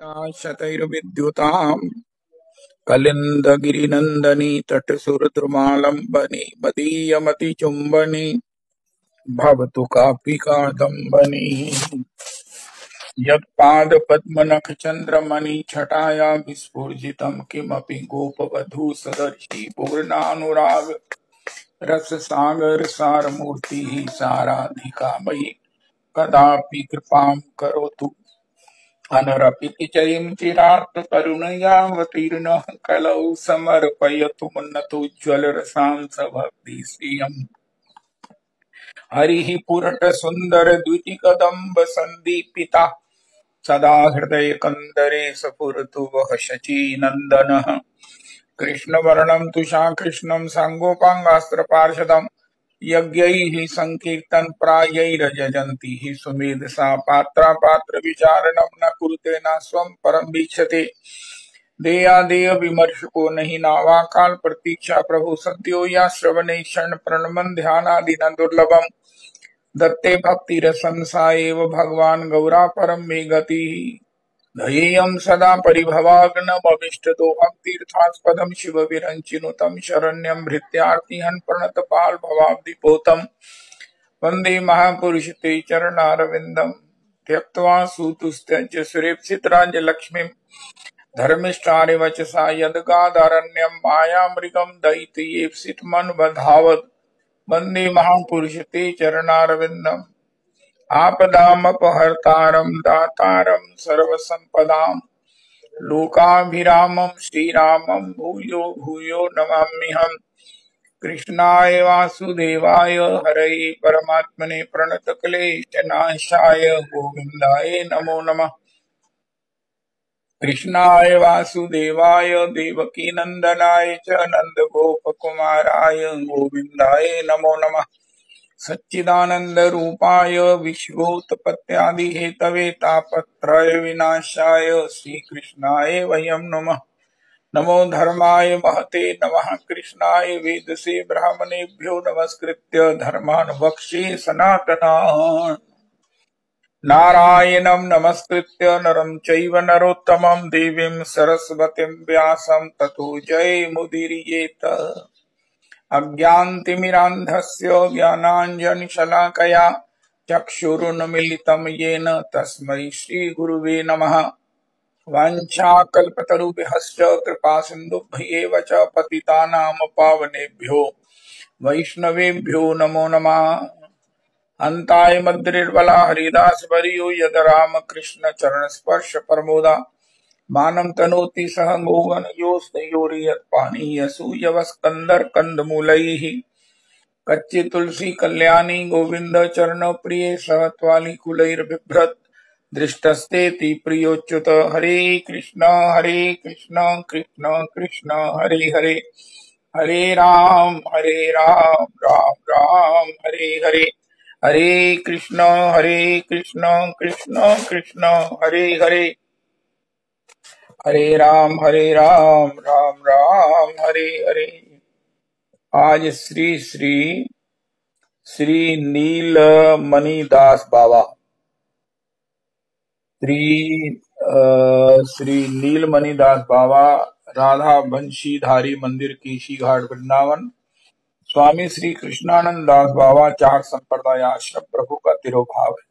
शतैर्विद्युताम् कलिन्दगिरिनन्दनी तटसुरद्रुमालम्बनी मदीयमतिचुम्बनी भवतु कापि कादम्बनी। यत्पादपद्मनखचन्द्रमणि छटाया विस्फुजितं किमपि गोपवधू सदर्शी पूर्णानुराग रससागर सारमूर्तिः साराधिका मयि कदापि कृपां करोतु। अनरपिति चयिं चिरात् करुणयावतीर्णः कलौ समर्पयतु मुन्नतोज्ज्वलरसां सभक्तिश्रियम्। हरिः पुरटसुन्दर द्वितिकदम्ब सन्दीपिता सदा हृदयकन्दरे स्फुरतु वः शचीनन्दनः। कृष्णवर्णं तुषाकृष्णं साङ्गोपाङ्गास्त्रपार्षदम् यज्ञैः संकीर्तनप्रायैरजन्ति सुमेधसा पात्रा पात्रविचारणं न कुरुते न स्वं परं वीक्षते। देयादेय विमर्शको नहि नावाकाल प्रतीक्षा प्रभु सद्यो या श्रवणे क्षण प्रणमन ध्यानादि न दुर्लभम। दत्ते भक्तिरसं सा एव भगवान् गौरा परं मे गतिः। ध्येयं सदा परिभवाग्नमविष्टदोहं तीर्थास्पदं शिवविरञ्चिनुतं शरण्यं भृत्यार्तिहन् प्रणतपाल भवाब्धिपोतम्। वन्दे महापुरुष ते चरणारविन्दं त्यक्त्वा सूतुस्त्यज्य सुरेप्सितराज्यलक्ष्मीं। धर्मिष्ठानि वचसा यद्गादारण्यं मायामृगं दयितयेप्सितमनुबधावत्। वन्दे महापुरुष ते चरणारविन्दम् आपदामपहर्तारं दातारं सर्वसम्पदां। लोकाभिरामं श्रीरामं भूयो भूयो नमाम्यहम्। कृष्णाय वासुदेवाय हरये परमात्मने प्रणतक्लेशनाशाय गोविन्दाय नमो नमः। कृष्णाय वासुदेवाय देवकीनन्दनाय च नन्दगोपकुमाराय गोविन्दाय नमो नमः। सच्चिदानन्दरूपाय विश्वोत्पत्त्यादिहेतवे तापत्रय विनाशाय श्रीकृष्णाय वयं नमः। नमो धर्माय महते नमः कृष्णाय वेदसे ब्राह्मणेभ्यो नमस्कृत्य धर्मान् वक्ष्ये सनातनान्। नारायणं नमस्कृत्य नरं चैव नरोत्तमं देवीं सरस्वतीं व्यासं ततो जयमुदीरयेत्। अज्ञानतिमिरान्धस्य ज्ञानाञ्जनशलाकया चक्षुरुन्मीलितं येन तस्मै श्रीगुरुवे नमः। वाञ्छाकल्पतरुभ्यश्च कृपासिन्धुभ्येव च पतितानां पावनेभ्यो वैष्णवेभ्यो नमो नमः। अन्ताय मद्रिर्बला हरिदासवर्यो यद रामकृष्ण चरणस्पर्श प्रमोदा मानं तनोति सह गोगनयोस्तयोर्यत्पानीयसूयवस्कन्दर कन्दमूलैः। कच्चे तुलसी कल्याणी गोविंद चरण प्रिय सहत्वाली कुलैर्बिभ्रत् दृष्टस्तेति प्रियोच्युत। हरे कृष्ण कृष्ण कृष्ण हरे हरे हरे राम राम राम हरे हरे। हरे कृष्ण कृष्ण कृष्ण हरे हरे हरे राम राम राम हरे हरे। आज श्री श्री श्री नीलमणि दास बाबा श्री नीलमणि दास बाबा राधा बंशीधारी मंदिर केशी घाट वृंदावन स्वामी श्री कृष्णानंद दास बाबा चार संप्रदाय आश्रम प्रभु का तिरोभाव है।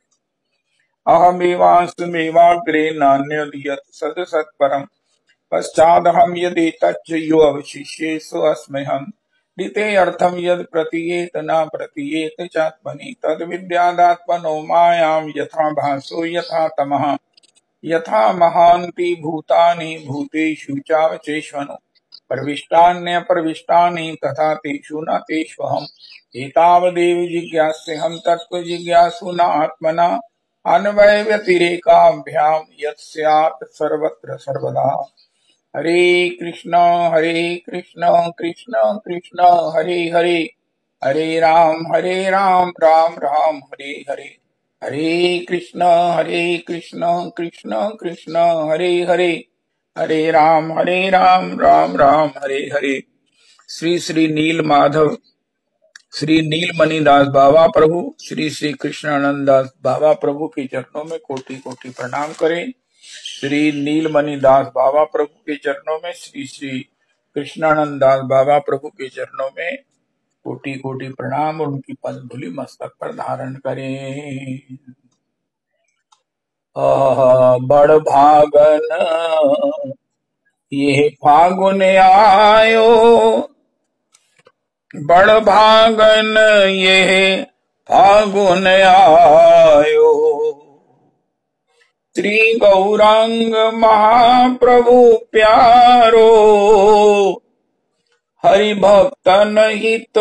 अहमेवास्मेवाग्रे नान्यदियत् सद सत्परम पश्चादहं यदि तच्च यो अवशिष्ये सो अस्म्यहम्। ऋते अर्थम यद प्रतीयेत न प्रतीयेत चात्मनि तद विद्यादात्मनो मायां यथा भासो यथा तमः। यथा महान्ति भूतानि भूतेषु चावचेष्वनु प्रविष्टान्यप्रविष्टानि तथा तेषु न तेष्वहम्। एतावदेव जिज्ञास्यहं तत्त्वजिज्ञासु न आत्मना अन्वय व्यतिरेकाभ्यां यत् स्यात् सर्वत्र सर्वदा। हरे कृष्ण कृष्ण कृष्ण हरे हरे हरे राम राम राम हरे हरे। हरे कृष्ण कृष्ण कृष्ण हरे हरे हरे राम राम राम हरे हरे। श्री श्री नील माधव श्री नीलमणि दास बाबा प्रभु श्री श्री कृष्णानंद दास बाबा प्रभु के चरणों में कोटि कोटि प्रणाम करें। श्री नीलमणि दास बाबा प्रभु के चरणों में, श्री श्री कृष्णानंद दास बाबा प्रभु के चरणों में कोटि कोटि प्रणाम। और उनकी पद धूलि मस्तक पर धारण करें। बड़ भागन ये फागुन आयो, बड़ भागन ये फागुन आयो। श्री गौरांग महाप्रभु प्यारो, हरि भक्तन हित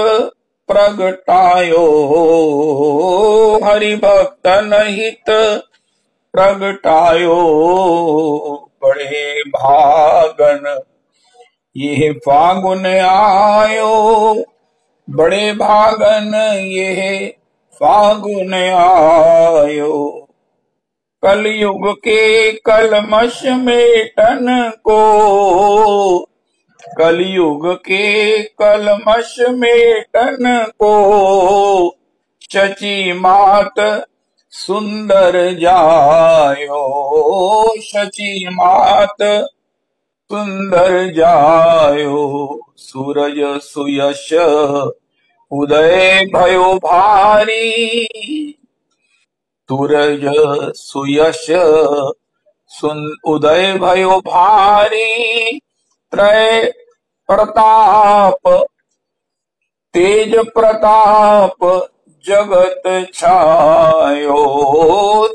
प्रगटायो, हरि भक्तन हित प्रगटायो। बड़े भागन ये फागुन आयो, बड़े भागन ये फागुन आयो। कलयुग के कलमश मेटन को, कलयुग के कलमश मेटन को, शची मात सुंदर जायो, शची मात सुंदर जायो। सूरज सुयश उदय भयो भारी, सूरज सुयश उदय भयो भारी। त्रय प्रताप तेज प्रताप जगत छायो,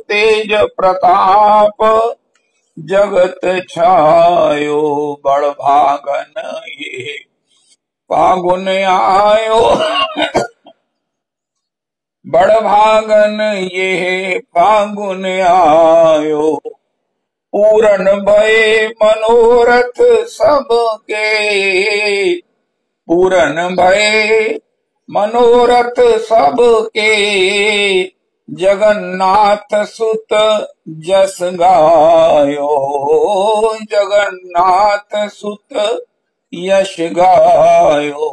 तेज प्रताप जगत छायो। बड़ भागन ये फागुन आयो, बड़ भागन ये फागुन आयो। पूरन भये मनोरथ सबके, पूरन भये मनोरथ सबके। जगन्नाथ सुत जस गायो, जगन्नाथ सुत यश गायो।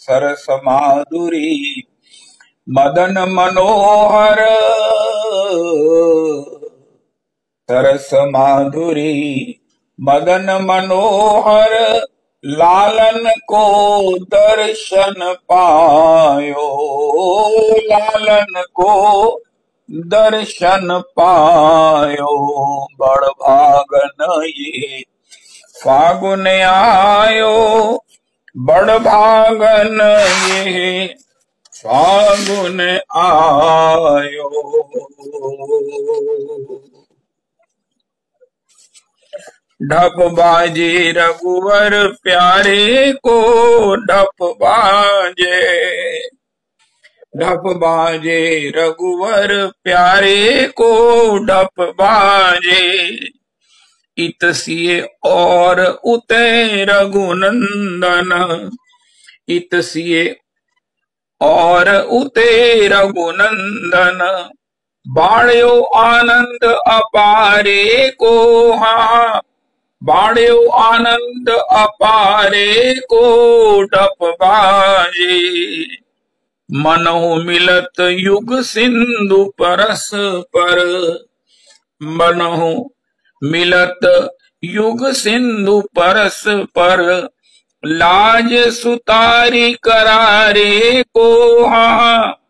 सरस माधुरी मदन मनोहर, सरस माधुरी मदन मनोहर। लालन को दर्शन पायो, लालन को दर्शन पायो। बड़ भागन ये फागुन आयो, बड़ भागन ये फागुन आयो। ढप बाजे रघुवर प्यारे को, ढप बाजे, ढप बाजे रघुवर प्यारे को, ढप बाजे। इतसिए और उते रघुनंदन, इतसिए और उते रघुनंदन। बाढ़ो आनंद अपारे को, हाँ बाढ़ो आनंद अपारे को। ढप बाजे मनहु मिलत युग सिंधु परस पर, मनहु मिलत युग सिंधु परस पर। लाज सुतारी करारे को, हाँ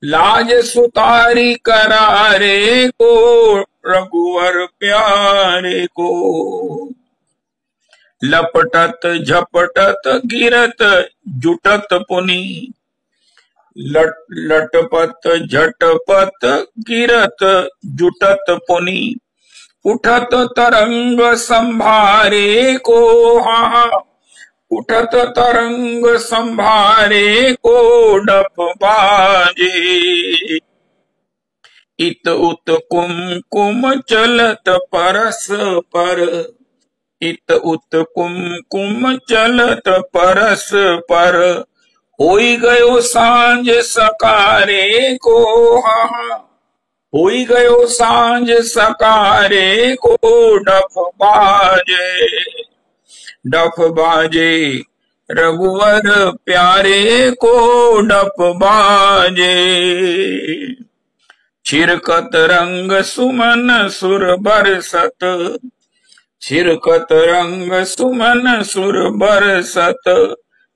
लाज सुतारी करारे को। रघुवर प्यारे को लपटत झपटत गिरत जुटत पुनि, लटपट झटपट गिरत जुटत पुनि। उठत तरंग संभारे को, हाँ उठत तरंग संभारे को। ढप बाजे इत उत कुमकुम चलत परस पर, इत उत कुमकुम चलत परस पर। होई गयो सांझ सकारे को, हाँ होई गयो सांझ सकारे को। ढप बाजे, ढप बाजे रघुवर प्यारे को। ढप बाजे छिरकत रंग सुमन सुर बरसत, छिरकत रंग सुमन सुर बरसत,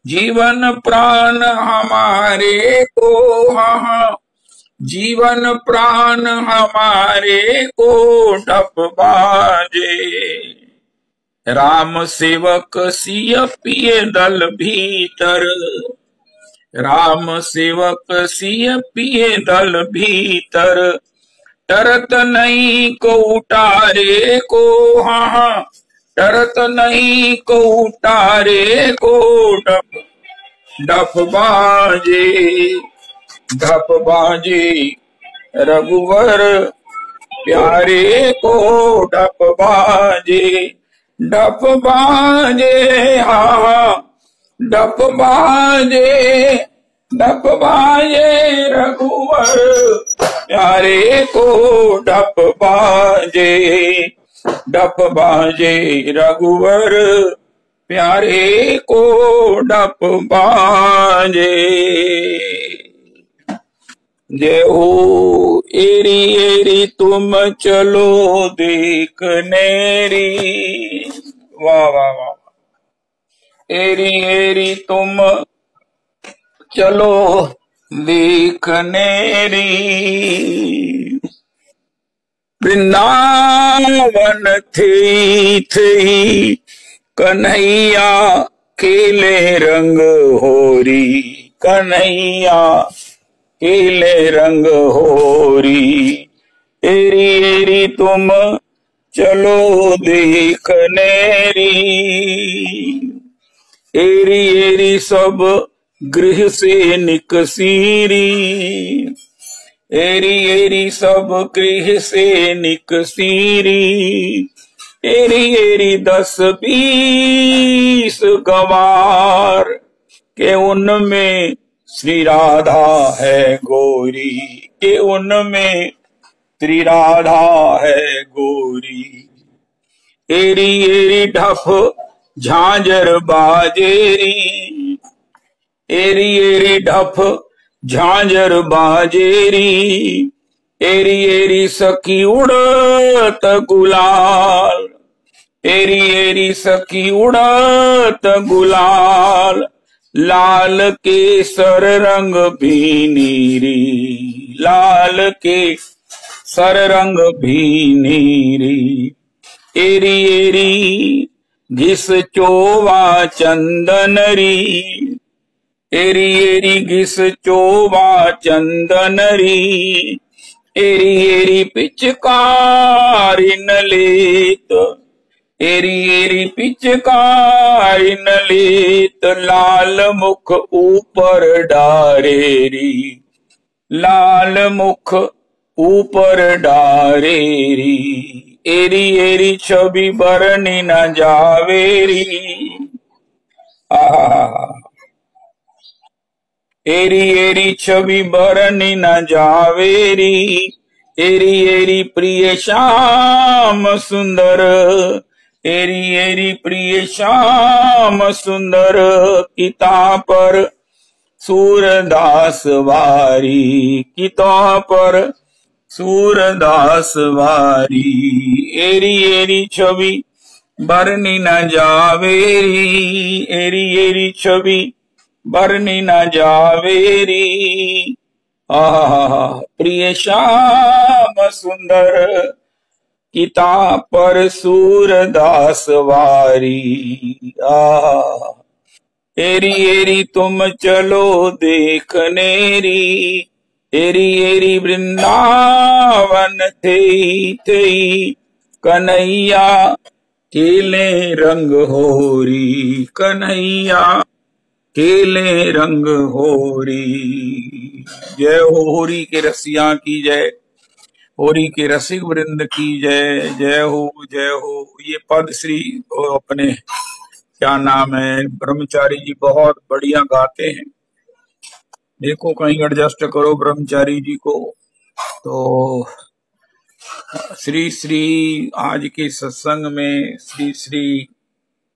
जीवन प्राण हमारे को, हाँ जीवन प्राण हमारे को ढप बाजे। राम सेवक सिय पिए दल भीतर, राम सेवक सिय पिए दल भीतर, डरत नहीं को उतारे को, हाँ डरत नहीं को उतारे को ढप ढप बाजे, ढप बाजे रघुवर प्यारे को ढप बाजे, ढप बाजे हाँ ढप बाजे, ढप बाजे रघुवर प्यारे को ढप बाजे, ढप बाजे रघुवर प्यारे को ढप बाजे। जय हो एरी एरी तुम चलो देखनेरी, वाह वाह वाह। एरी एरी तुम चलो देखनेरी, वृंदावन थी कन्हैया खेले रंग होरी, कन्हैया खेले रंग होरी। एरी एरी तुम चलो देखनेरी, एरी एरी सब गृह से निकसीरी, एरी एरी सब गृह से निकसीरी। एरी एरी 10-20 गवार के उनमें श्री राधा है गोरी, के उनमें श्री राधा है गोरी। एरी एरी ढप झांझर बाजेरी, एरी एरी ढप झांझर बाजेरी। एरी एरी सखी उड़त गुलाल, एरी एरी सखी उड़त गुलाल, लाल केसर रंग भी नीरी, लाल के सर रंग भी नीरी। एरी एरी घिस चोवा चंदनरी, एरी एरी घिस चोवा चंदनरी। एरी एरी पिचकारी नलेत, एरी एरी पिचकारी नलेत, लाल मुख ऊपर डारेरी, लाल मुख ऊपर डारेरी। एरी एरी छवि बरनी न जावेरी, एरी एरी छवि बरनी न जावेरी। एरी एरी प्रिय श्याम सुंदर, एरी एरी प्रिय श्याम सुंदर, किता पर सूरदास वारी, किता पर सूरदास वारी। एरी एरी छवि बरनी न जावेरी, एरी एरी छवि बरनी न जावेरी। प्रिय श्याम सुंदर, किता पर सूरदास वारी। एरी एरी तुम चलो देखनेरी, एरी एरी वृंदावन थे कन्हैया खेले रंग होरी, कन्हैया खेले रंग होरी। जय हो होरी के रसिया की जय, होरी के रसिक वृंद की जय। जय हो जय हो। ये पद श्री अपने क्या नाम है ब्रह्मचारी जी बहुत बढ़िया गाते हैं। देखो कहीं एडजस्ट करो ब्रह्मचारी जी को। तो श्री श्री आज के सत्संग में श्री श्री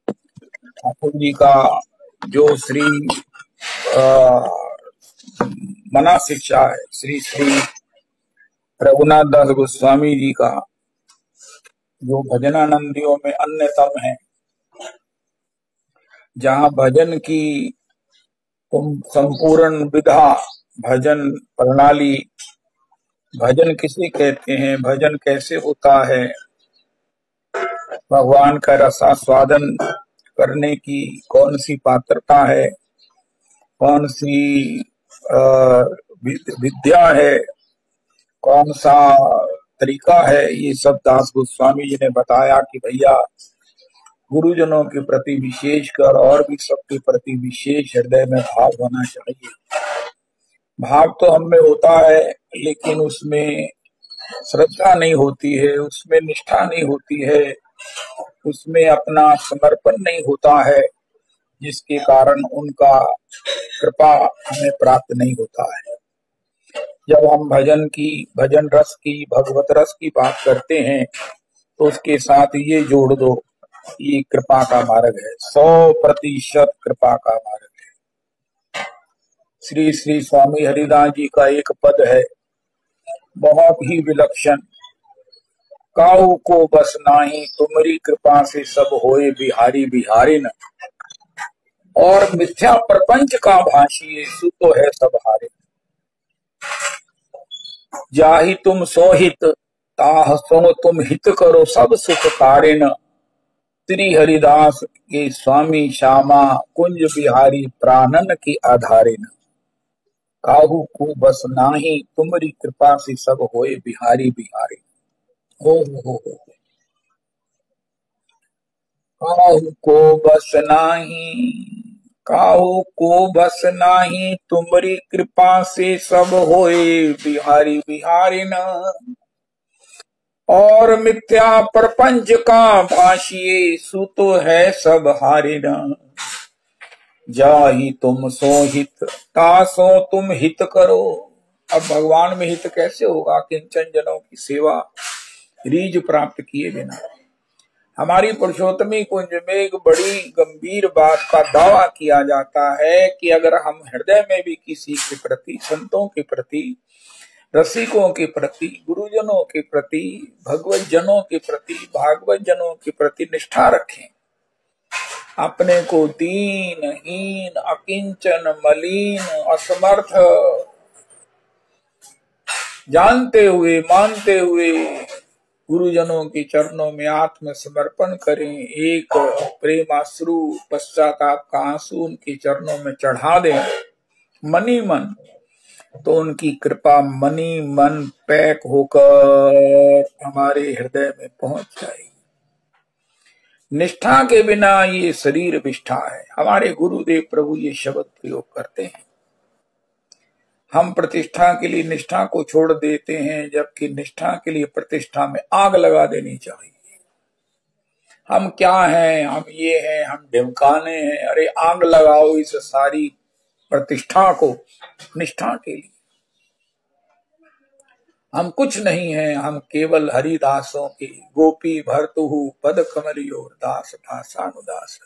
ठाकुर जी का जो श्री मना शिक्षा है, श्री श्री रघुनाथ दास गोस्वामी जी का जो भजनानंदियों में अन्यतम है, जहाँ भजन की संपूर्ण विधा, भजन प्रणाली, भजन किसे कहते हैं, भजन कैसे होता है, भगवान का रसास्वादन करने की कौन सी पात्रता है, कौन सी विद्या है, कौन सा तरीका है, ये सब दास गोस्वामी जी ने बताया कि भैया गुरुजनों के प्रति विशेषकर और भी सबके प्रति विशेष हृदय में भाव होना चाहिए। भाव तो हम में होता है, लेकिन उसमें श्रद्धा नहीं होती है, उसमें निष्ठा नहीं होती है, उसमें अपना समर्पण नहीं होता है, जिसके कारण उनका कृपा हमें प्राप्त नहीं होता है। जब हम भजन रस की, भगवत रस की बात करते हैं तो उसके साथ ये जोड़ दो, ये कृपा का मार्ग है, 100% कृपा का मार्ग है। श्री श्री स्वामी हरिदास जी का एक पद है, बहुत ही विलक्षण। काऊ को बस नाही तुम्हारी कृपा से सब होए बिहारी बिहारिन, और मिथ्या प्रपंच का भाषिए सुतो है सब हारे। जाहि तुम सोहित ताह सो तुम हित करो सब सुख तारिन, श्री हरिदास के स्वामी श्यामा कुंज बिहारी प्राणन की आधारिन। काहू को बस नाही तुम्हारी कृपा से सब होए बिहारी बिहारी। हो काहू को बस नाही, काहू को बस नाही तुम्हारी कृपा से सब होए बिहारी बिहारी न, और मिथ्या प्रपंच का भाषिए सुतो है सब हारे न। जाहि तुम सो हित तासो तुम हित करो। अब भगवान में हित कैसे होगा, किंचन जनों की सेवा रीझ प्राप्त किए बिना। हमारी पुरुषोत्तमी कुंज में एक बड़ी गंभीर बात का दावा किया जाता है कि अगर हम हृदय में भी किसी के प्रति, संतों के प्रति, रसिकों के प्रति, गुरुजनों के प्रति, भगवत जनों के प्रति, भागवत जनों के प्रति निष्ठा रखें, अपने को दीनहीन, अकिंचन, मलिन, असमर्थ जानते हुए, मानते हुए गुरुजनों के चरणों में आत्म समर्पण करें, एक प्रेमाश्रु पश्चाताप का आंसू उनके चरणों में चढ़ा दें मनी मन, तो उनकी कृपा मनी मन पैक होकर हमारे हृदय में पहुंच जाएगी। निष्ठा के बिना ये शरीर विष्ठा है। हमारे गुरुदेव प्रभु ये शब्द प्रयोग करते हैं। हम प्रतिष्ठा के लिए निष्ठा को छोड़ देते हैं, जबकि निष्ठा के लिए प्रतिष्ठा में आग लगा देनी चाहिए। हम क्या हैं, हम ये हैं, हम ढिमकाने हैं, अरे आग लगाओ इस सारी प्रतिष्ठा को निष्ठा के लिए। हम कुछ नहीं हैं, हम केवल हरिदासों के गोपी भर्तुहु पद कमलियोर दास दासानुदास।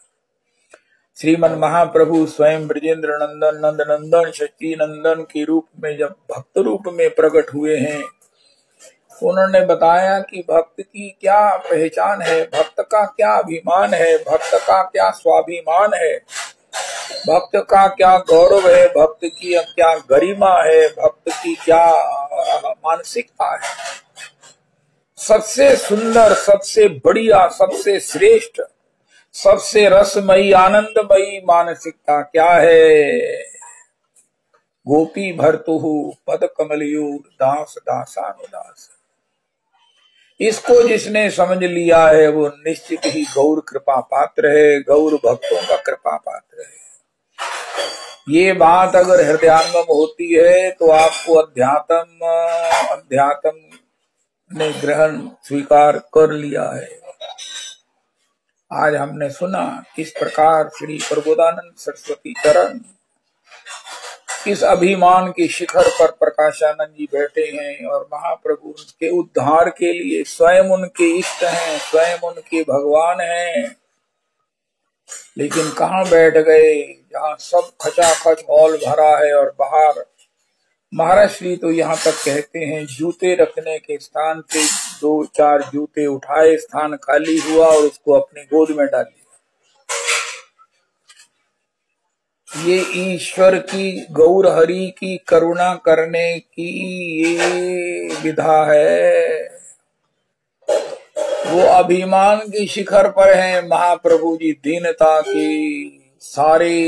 श्रीमन महाप्रभु स्वयं ब्रजेंद्र नंदन नंद नंदन शची नंदन के रूप में जब भक्त रूप में प्रकट हुए हैं, उन्होंने बताया कि भक्त की क्या पहचान है, भक्त का क्या अभिमान है, भक्त का क्या स्वाभिमान है, भक्त का क्या गौरव है, भक्त की क्या गरिमा है, भक्त की क्या मानसिकता है। सबसे सुंदर, सबसे बढ़िया, सबसे श्रेष्ठ, सबसे रसमयी, आनंदमयी मानसिकता क्या है? गोपी भर्तुहु पद कमलयूर दास दासानुदास। इसको जिसने समझ लिया है वो निश्चित ही गौर कृपा पात्र है, गौर भक्तों का कृपा पात्र है। ये बात अगर हृदयांगम होती है तो आपको अध्यात्म ने ग्रहण स्वीकार कर लिया है। आज हमने सुना किस प्रकार श्री प्रबोधानंद सरस्वती चरण इस अभिमान के शिखर पर प्रकाशानंद जी बैठे हैं और महाप्रभु उनके उद्धार के लिए स्वयं उनके इष्ट हैं, स्वयं उनके भगवान हैं, लेकिन कहाँ बैठ गए? जहाँ सब खचाखच हॉल भरा है और बाहर महाराज श्री तो यहाँ तक कहते हैं, जूते रखने के स्थान से 2-4 जूते उठाए, स्थान खाली हुआ और उसको अपनी गोद में डाल दिया। ये ईश्वर की, गौर हरि की करुणा करने की ये विधा है। वो अभिमान की शिखर पर है महाप्रभु जी, दीनता की सारे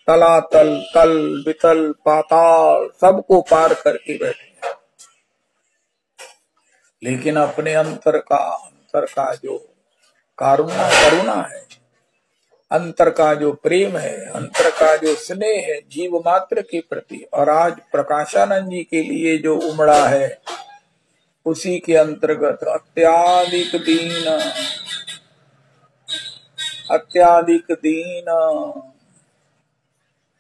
तलातल, तल वितल पाताल सबको पार करके बैठे, लेकिन अपने अंतर का जो करुणा है, अंतर का जो प्रेम है, अंतर का जो स्नेह है जीव मात्र के प्रति, और आज प्रकाशानंद जी के लिए जो उमड़ा है, उसी के अंतर्गत अत्याधिक दीन।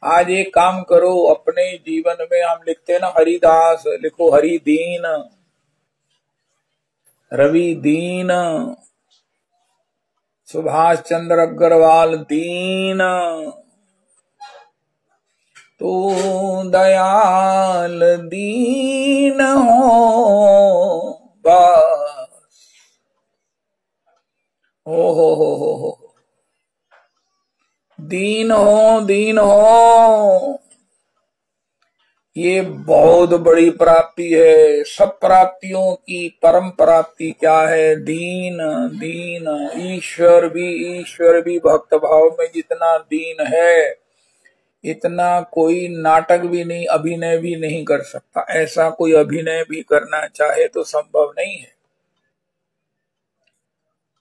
आज एक काम करो, अपने जीवन में हम लिखते हैं ना हरिदास, लिखो हरि दीन, रवि दीन, सुभाष चंद्र अग्रवाल दीन, तो दयाल दीन हो बस। हो दीन हो, ये बहुत बड़ी प्राप्ति है। सब प्राप्तियों की परम प्राप्ति क्या है? दीन। ईश्वर भी भक्त भाव में जितना दीन है, इतना कोई नाटक भी नहीं, अभिनय भी नहीं कर सकता। ऐसा कोई अभिनय भी करना चाहे तो संभव नहीं है।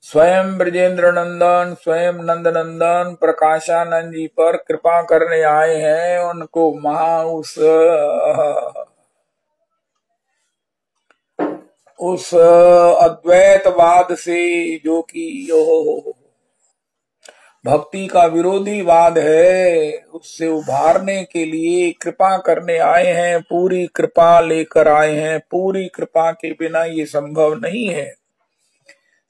स्वयं ब्रजेंद्र नंदन, स्वयं नंद नंदन प्रकाशानंद जी पर कृपा करने आए हैं। उनको उस अद्वैतवाद से, जो कि भक्ति का विरोधी वाद है, उससे उभारने के लिए कृपा करने आए हैं। पूरी कृपा लेकर आए हैं। पूरी कृपा के बिना ये संभव नहीं है।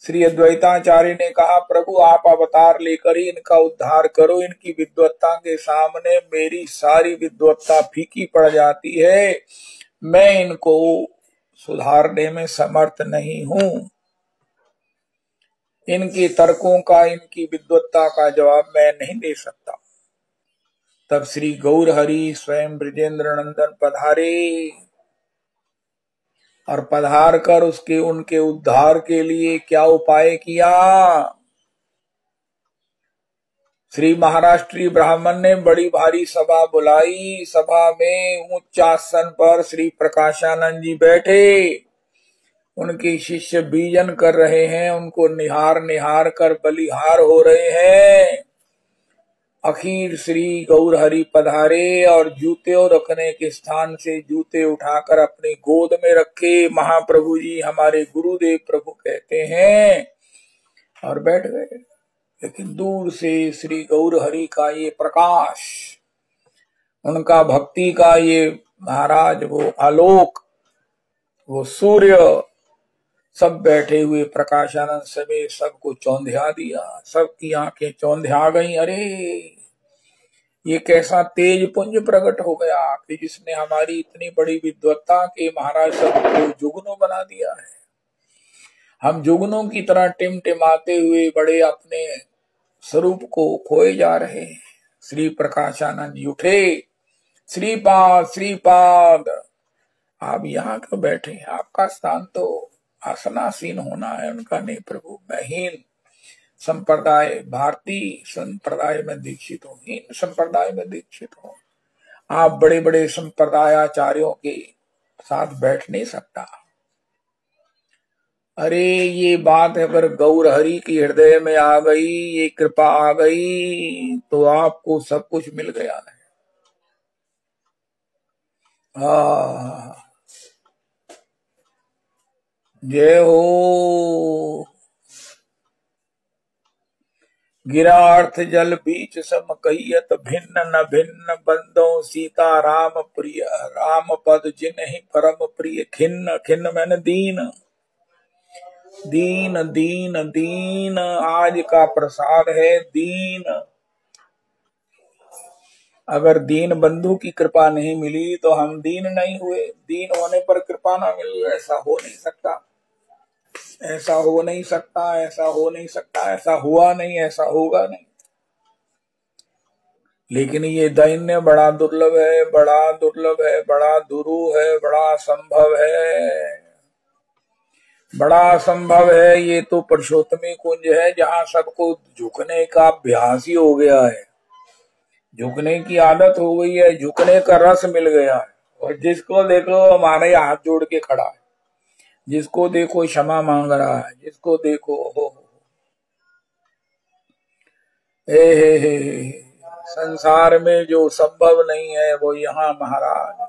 श्री अद्वैताचार्य ने कहा, प्रभु आप अवतार लेकर ही इनका उद्धार करो। इनकी विद्वत्ता के सामने मेरी सारी विद्वत्ता फीकी पड़ जाती है। मैं इनको सुधारने में समर्थ नहीं हूं। इनके तर्कों का, इनकी विद्वत्ता का जवाब मैं नहीं दे सकता। तब श्री गौर हरि स्वयं ब्रजेंद्र नंदन पधारे, और पधार कर उनके उद्धार के लिए क्या उपाय किया। श्री महाराष्ट्री ब्राह्मण ने बड़ी भारी सभा बुलाई। सभा में उच्च आसन पर श्री प्रकाशानंद जी बैठे, उनके शिष्य बीजन कर रहे हैं, उनको निहार कर बलिहार हो रहे हैं। अखीर श्री गौर हरि पधारे और जूते रखने के स्थान से जूते उठाकर अपनी गोद में रखे। महाप्रभु जी हमारे गुरुदेव प्रभु कहते हैं, और बैठ गए। लेकिन दूर से श्री गौर हरि का ये प्रकाश, उनका भक्ति का ये महाराज वो आलोक, वो सूर्य, सब बैठे हुए प्रकाशानंद समेत सबको चौंधिया दिया। सबकी आंखें चौंधिया गई। अरे ये कैसा तेज पुंज प्रकट हो गया कि जिसने हमारी इतनी बड़ी विद्वत्ता के महाराज सबको जुगनू बना दिया है। हम जुगनों की तरह टिमटिमाते हुए बड़े अपने स्वरूप को खोए जा रहे हैं। श्री प्रकाशानंद जी उठे, श्रीपाद आप यहाँ क्यों बैठे? आपका स्थान तो आसनासीन होना है। उनका नहीं प्रभु, मैं हीन संप्रदाय, भारतीय संप्रदाय में दीक्षित हूँ, हीन संप्रदाय में दीक्षित हूँ। आप बड़े बड़े संप्रदायाचार्यों के साथ बैठ नहीं सकता। अरे ये बात अगर गौर हरि की हृदय में आ गई, ये कृपा आ गई, तो आपको सब कुछ मिल गया है। जय हो। गिरा अर्थ जल बीच सम कहियत, भिन्न न भिन्न बंदो सीता राम प्रिय। राम पद जिन्हि परम प्रिय, खिन्न खिन्न मैंने दीन। दीन दीन दीन आज का प्रसाद है। दीन अगर दीन बंधु की कृपा नहीं मिली तो हम दीन नहीं हुए। दीन होने पर कृपा ना मिली, ऐसा हो नहीं सकता, ऐसा हो नहीं सकता, ऐसा हो नहीं सकता, ऐसा हुआ नहीं, ऐसा होगा नहीं। लेकिन ये दैन्य बड़ा दुर्लभ है, बड़ा दुर्लभ है, बड़ा दुरूह है, बड़ा असंभव है, बड़ा असंभव है। ये तो पुरुषोत्तमी कुंज है जहां सबको झुकने का अभ्यास ही हो गया है, झुकने की आदत हो गई है, झुकने का रस मिल गया है। और जिसको देखो हमारे हाथ जोड़ के खड़ा है, जिसको देखो क्षमा मांग रहा है, जिसको देखो हो हे। संसार में जो संभव नहीं है वो यहाँ महाराज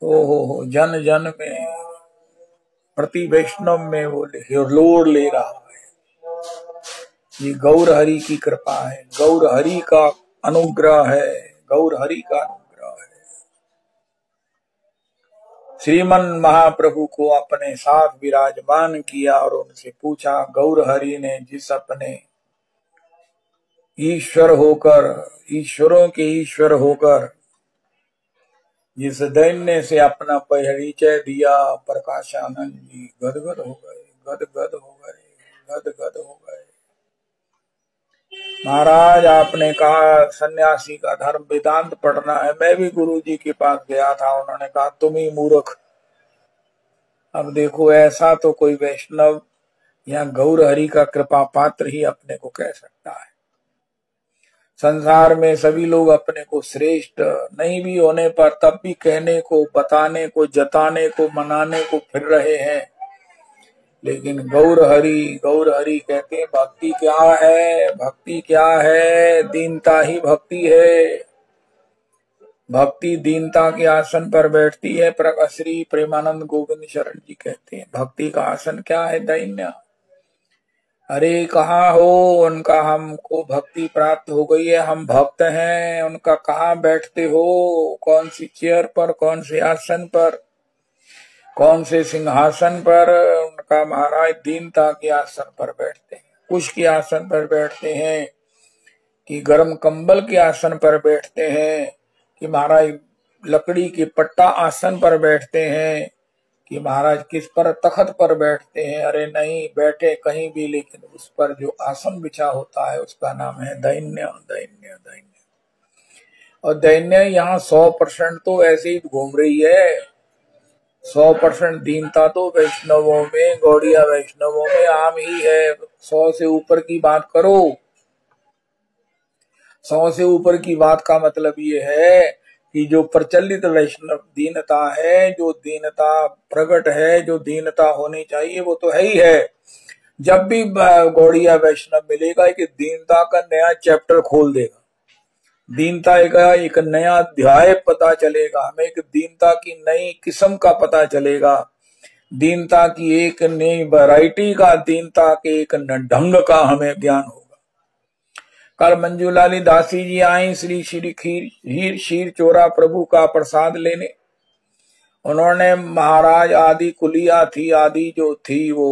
हो जन जन में प्रति वैष्णव में वो लोर ले रहा है। ये गौर हरि की कृपा है, गौर हरि का अनुग्रह है, गौर हरि का अनुग्रह है। श्रीमन महाप्रभु को अपने साथ विराजमान किया और उनसे पूछा, गौर हरि ने जिस अपने ईश्वर होकर, ईश्वरों के ईश्वर होकर जिस दैन्य से अपना परिचय दिया, प्रकाशानंद जी गदगद हो गए, गदगद हो गए, गदगद हो गए। महाराज आपने कहा सन्यासी का धर्म वेदांत पढ़ना है। मैं भी गुरु जी के पास गया था, उन्होंने कहा तुम ही मूर्ख। अब देखो ऐसा तो कोई वैष्णव या गौर हरि का कृपा पात्र ही अपने को कह सकता है। संसार में सभी लोग अपने को श्रेष्ठ नहीं भी होने पर तब भी कहने को, बताने को, जताने को, मनाने को फिर रहे हैं। लेकिन गौर हरि कहते हैं भक्ति क्या है, भक्ति क्या है, दीनता ही भक्ति है। भक्ति दीनता के आसन पर बैठती है। श्री प्रेमानंद गोविंद शरण जी कहते हैं भक्ति का आसन क्या है, दैन्य। अरे कहाँ हो, उनका हमको भक्ति प्राप्त हो गई है, हम भक्त हैं, उनका कहाँ बैठते हो, कौन सी चेयर पर, कौन से आसन पर, कौन से सिंहासन पर। उनका महाराज दीनता के आसन पर बैठते हैं, कुश के आसन पर बैठते हैं कि गर्म कंबल के आसन पर बैठते हैं, कि महाराज लकड़ी के पट्टा आसन पर बैठते हैं, कि महाराज किस पर तख्त पर बैठते हैं। अरे नहीं, बैठे कहीं भी, लेकिन उस पर जो आसन बिछा होता है उसका नाम है दैन्य, दैन्य, दैन्य। और दैन्य यहाँ 100% तो ऐसे ही घूम रही है। 100% दीनता तो वैष्णवों में, गौड़िया वैष्णवों में आम ही है। 100 से ऊपर की बात करो। 100 से ऊपर की बात का मतलब ये है कि जो प्रचलित वैष्णव दीनता है, जो दीनता प्रकट है, जो दीनता होनी चाहिए वो तो है ही है। जब भी गौड़िया वैष्णव मिलेगा कि दीनता का नया चैप्टर खोल देगा, दीनता का एक नया अध्याय पता चलेगा हमें, एक दीनता की नई किस्म का पता चलेगा, दीनता की एक नई वैरायटी का, दीनता के एक ढंग का हमें ज्ञान होगा। कल मंजूलाली दासी जी आई श्री श्री क्षीर चोरा प्रभु का प्रसाद लेने। उन्होंने महाराज आदि कुलिया थी, आदि जो थी वो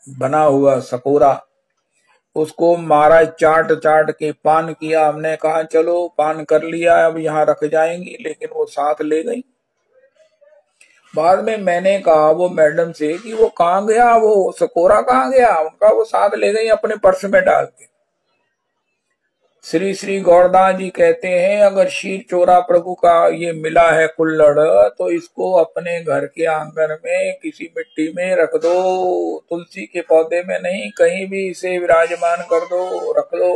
बना हुआ सकोरा, उसको महाराज चाट चाट के पान किया। हमने कहा चलो पान कर लिया, अब यहाँ रख जाएंगी, लेकिन वो साथ ले गई। बाद में मैंने कहा वो मैडम से कि वो कहाँ गया, वो सकोरा कहाँ गया उनका, वो साथ ले गई अपने पर्स में डाल के। श्री श्री गौरदास जी कहते हैं अगर क्षीर चोरा प्रभु का ये मिला है कुल्लड़, तो इसको अपने घर के आंगन में किसी मिट्टी में रख दो, तुलसी के पौधे में नहीं, कहीं भी इसे विराजमान कर दो, रख लो।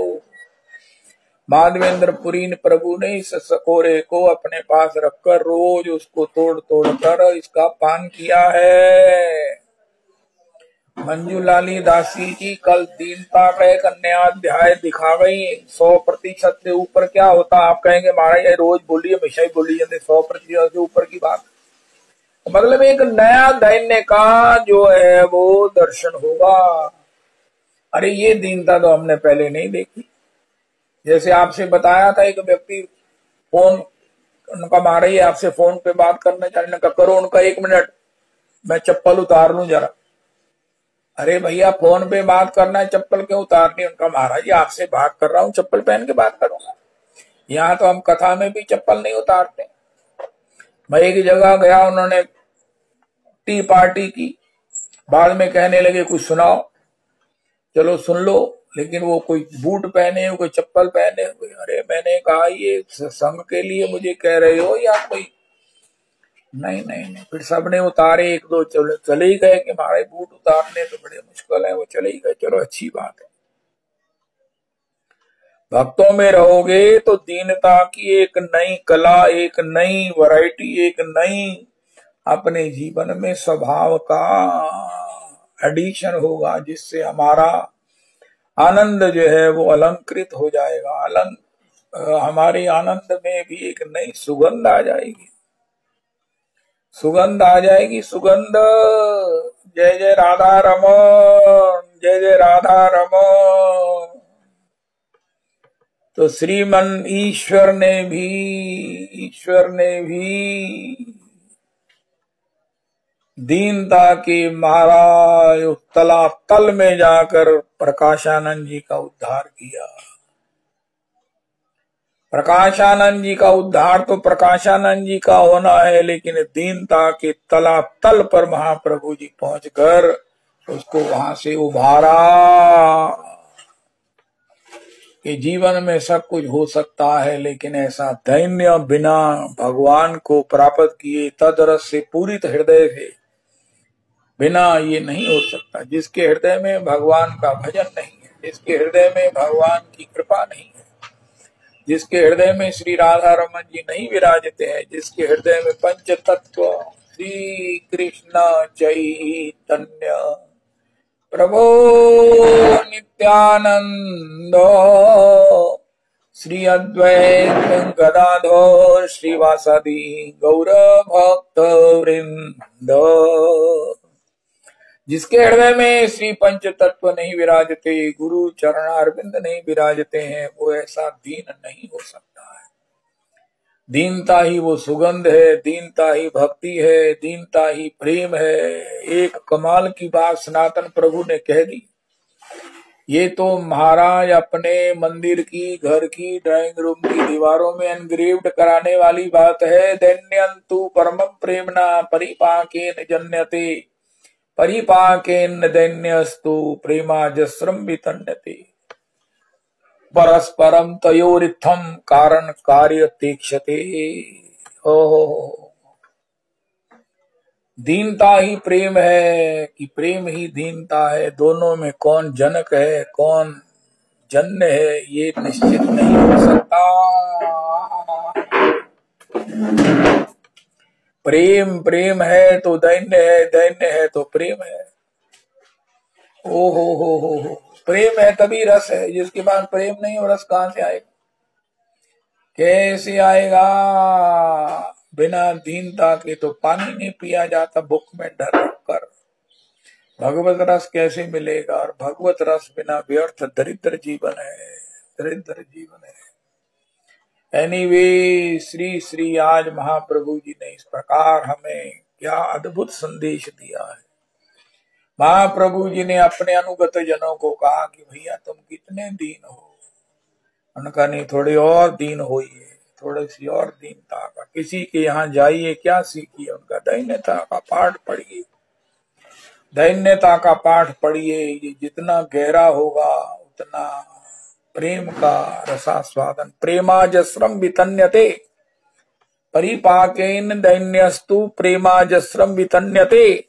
माधवेंद्र पुरी प्रभु ने इस सकोरे को अपने पास रखकर रोज उसको तोड़ तोड़ कर इसका पान किया है। मंजूलाली दासी जी कल दीनता का एक नया अध्याय दिखा गई। 100% से ऊपर क्या होता, आप कहेंगे महाराज ये रोज बोलिए, हमेशा ही बोली जाते 100% से ऊपर की बात, मतलब एक नया दैन्य का जो है वो दर्शन होगा। अरे ये दीनता तो हमने पहले नहीं देखी। जैसे आपसे बताया था एक व्यक्ति फोन, उनका महाराज आपसे फोन पे बात करना चाह रहे, करो, उनका 1 मिनट मैं चप्पल उतार लूं जरा। अरे भैया फोन पे बात करना है, चप्पल क्यों उतारनी? उनका महाराज जी आपसे बात कर रहा हूँ, चप्पल पहन के बात करूंगा? यहाँ तो हम कथा में भी चप्पल नहीं उतारते। मैं एक जगह गया, उन्होंने टी पार्टी की, बाद में कहने लगे कुछ सुनाओ। चलो सुन लो, लेकिन वो कोई बूट पहने हुए, कोई चप्पल पहने हुए। अरे मैंने कहा ये संघ के लिए मुझे कह रहे हो या कोई? नहीं नहीं नहीं, फिर सबने उतारे, एक दो चले ही गए कि हमारे बूट उतारने तो बड़े मुश्किल है, वो चले ही गए। चलो अच्छी बात है। भक्तों में रहोगे तो दीनता की एक नई कला, एक नई वैरायटी, एक नई अपने जीवन में स्वभाव का एडिशन होगा, जिससे हमारा आनंद जो है वो अलंकृत हो जाएगा। हमारे आनंद में भी एक नई सुगंध आ जाएगी, सुगंध आ जाएगी, सुगंध। जय जय राधा रमन, जय जय राधा रमन। तो श्रीमन ईश्वर ने भी दीनता के महाराज तलातल में जाकर प्रकाशानंद जी का उद्धार किया। प्रकाशानंद जी का उद्धार तो प्रकाशानंद जी का होना है, लेकिन दीनता के तलातल पर महाप्रभु जी पहुंचकर उसको वहां से उभारा कि जीवन में सब कुछ हो सकता है, लेकिन ऐसा दैन्य बिना भगवान को प्राप्त किए तदरस से पूरित हृदय से बिना ये नहीं हो सकता। जिसके हृदय में भगवान का भजन नहीं है, जिसके हृदय में भगवान की कृपा नहीं है, जिसके हृदय में श्री राधा रमन जी नहीं विराजते हैं, जिसके हृदय में पंच तत्व श्री कृष्ण चैतन्य प्रभु नित्यानंद श्री अद्वैत गदाधर श्रीवासादि गौर भक्त वृंद, जिसके हृदय में श्री पंच तत्व नहीं विराजते, गुरु चरणारविंद नहीं विराजते हैं, वो ऐसा दीन नहीं हो सकता है। दीनता ही वो सुगंध है, दीनता ही भक्ति है, दीनता ही प्रेम है। एक कमाल की बात सनातन प्रभु ने कह दी। ये तो महाराज अपने मंदिर की, घर की, ड्राइंग रूम की दीवारों में एनग्रेव्ड कराने वाली बात है। दैन्यंतु परमं प्रेमना परिपाकेन जन्यते, परिपाकेन दैन्यस्तु प्रेमाजस्रम वितन्यते, परस्परम तयोरित्थम कारण कार्य तीक्षते। ओहो, दीनता ही प्रेम है कि प्रेम ही दीनता है? दोनों में कौन जनक है, कौन जन्य है, ये निश्चित नहीं हो सकता। प्रेम प्रेम है तो दैन्य है, दैन्य है तो प्रेम है। ओ हो, प्रेम है तभी रस है, जिसके पास प्रेम नहीं हो रस कहां से आएगा? कैसे आएगा? बिना दीनता के तो पानी नहीं पिया जाता, भूख में डर रखकर। भगवत रस कैसे मिलेगा? और भगवत रस बिना व्यर्थ दरिद्र जीवन है, दरिद्र जीवन है। एनीवे, श्री श्री आज महाप्रभु जी ने इस प्रकार हमें क्या अद्भुत संदेश दिया है। महाप्रभु जी ने अपने अनुगत जनों को कहा कि भैया तुम कितने दीन हो। उनका नहीं, थोड़ी और दीन होइए, थोड़ी सी और दीनता का। किसी के यहाँ जाइए, क्या सीखिए? उनका दैन्यता का पाठ पढ़िए, दैन्यता का पाठ पढ़िए। ये जितना गहरा होगा उतना प्रेम का रसास्वादन। प्रेमाजस्रम वितन्यते परिपाकेन दैन्यस्तु प्रेमाजस्रम वितन्यते।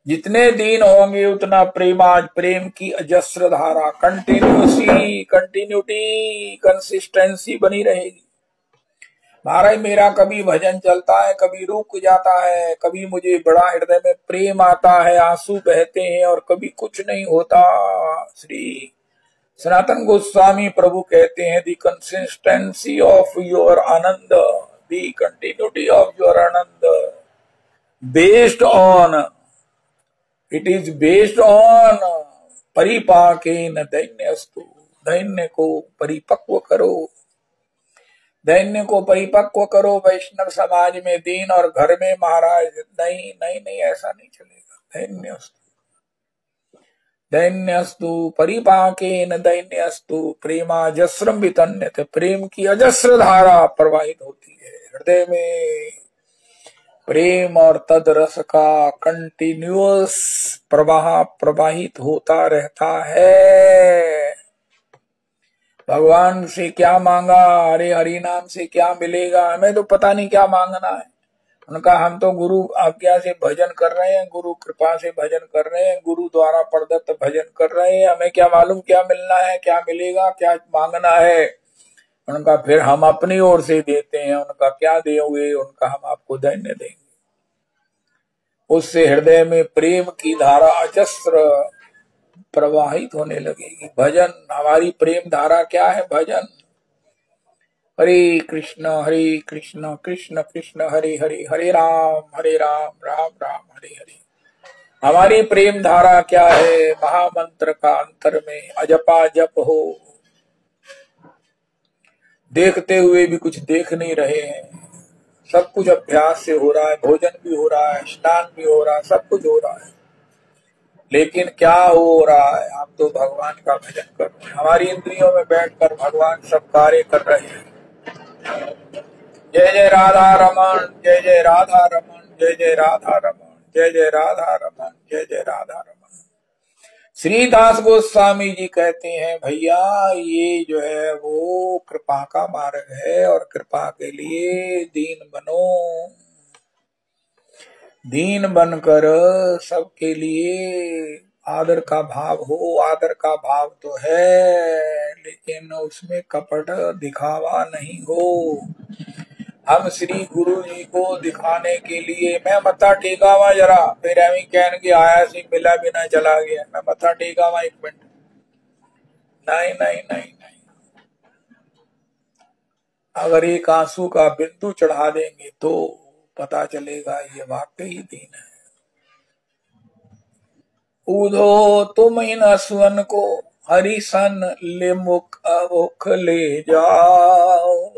जितने दीन होंगे उतना प्रेम की अजस्र धारा, कंटिन्यूटी, कंसिस्टेंसी बनी रहेगी। महाराज मेरा कभी भजन चलता है, कभी रुक जाता है, कभी मुझे बड़ा हृदय में प्रेम आता है, आंसू बहते हैं, और कभी कुछ नहीं होता। श्री सनातन गोस्वामी प्रभु कहते हैं, the consistency of your anand, the continuity of your anand based on, it is based on परिपाकेन दैन्यस्तु। दैन्य को परिपक्व करो, दैन्य को परिपक्व करो। वैष्णव समाज में दीन और घर में महाराज नहीं नहीं नहीं, ऐसा नहीं चलेगा। दैन्यस्तु, दैन्यस्तु परिपाकेन दैन्यस्तु प्रेमाजस्रम वितन्यते। प्रेम की अजस्र धारा प्रवाहित होती है हृदय में। प्रेम और तद रस का कंटिन्यूअस प्रवाह प्रवाहित होता रहता है। भगवान से क्या मांगा, अरे हरि नाम से क्या मिलेगा, हमें तो पता नहीं क्या मांगना है। उनका हम तो गुरु आज्ञा से भजन कर रहे हैं, गुरु कृपा से भजन कर रहे हैं, गुरु द्वारा प्रदत्त भजन कर रहे हैं, हमें क्या मालूम क्या मिलना है, क्या मिलेगा, क्या मांगना है। उनका फिर हम अपनी ओर से देते हैं, उनका क्या दोगे, उनका हम आपको दैन्य देंगे। उससे हृदय में प्रेम की धारा अजस्र प्रवाहित होने लगेगी। भजन, हमारी प्रेम धारा क्या है? भजन। हरे कृष्ण कृष्ण कृष्ण हरे हरे, हरे राम राम राम हरे हरे। हमारी प्रेम धारा क्या है? महामंत्र का अंतर में अजपा जप हो। देखते हुए भी कुछ देख नहीं रहे हैं, सब कुछ अभ्यास से हो रहा है, भोजन भी हो रहा है, स्नान भी हो रहा है, सब कुछ हो रहा है, लेकिन क्या हो रहा है? हम तो भगवान का भजन कर रहे हैं, हमारी इंद्रियों में बैठकर भगवान सब कार्य कर रहे हैं। जय जय राधा रमन, जय जय राधा रमन, जय जय राधा रमन, जय जय राधा रमन, जय जय राधा रमन। श्रीदास गोस्वामी जी कहते हैं, भैया ये जो है वो कृपा का मार्ग है, और कृपा के लिए दीन बनो। दीन बनकर सबके लिए आदर का भाव हो। आदर का भाव तो है, लेकिन उसमें कपट दिखावा नहीं हो। हम श्री गुरु जी को दिखाने के लिए, मैं मत्था टेका हुआ जरा, फिर अभी कहन के आया सी मिला बिना चला गया, मैं मत्था टेका हुआ 1 मिनट। नहीं नहीं नहीं नहीं, अगर एक आंसू का बिंदु चढ़ा देंगे तो पता चलेगा ये वाकई दीन है। उधो तुम इन असुवन को हरिसन ले मुख ले जाओ।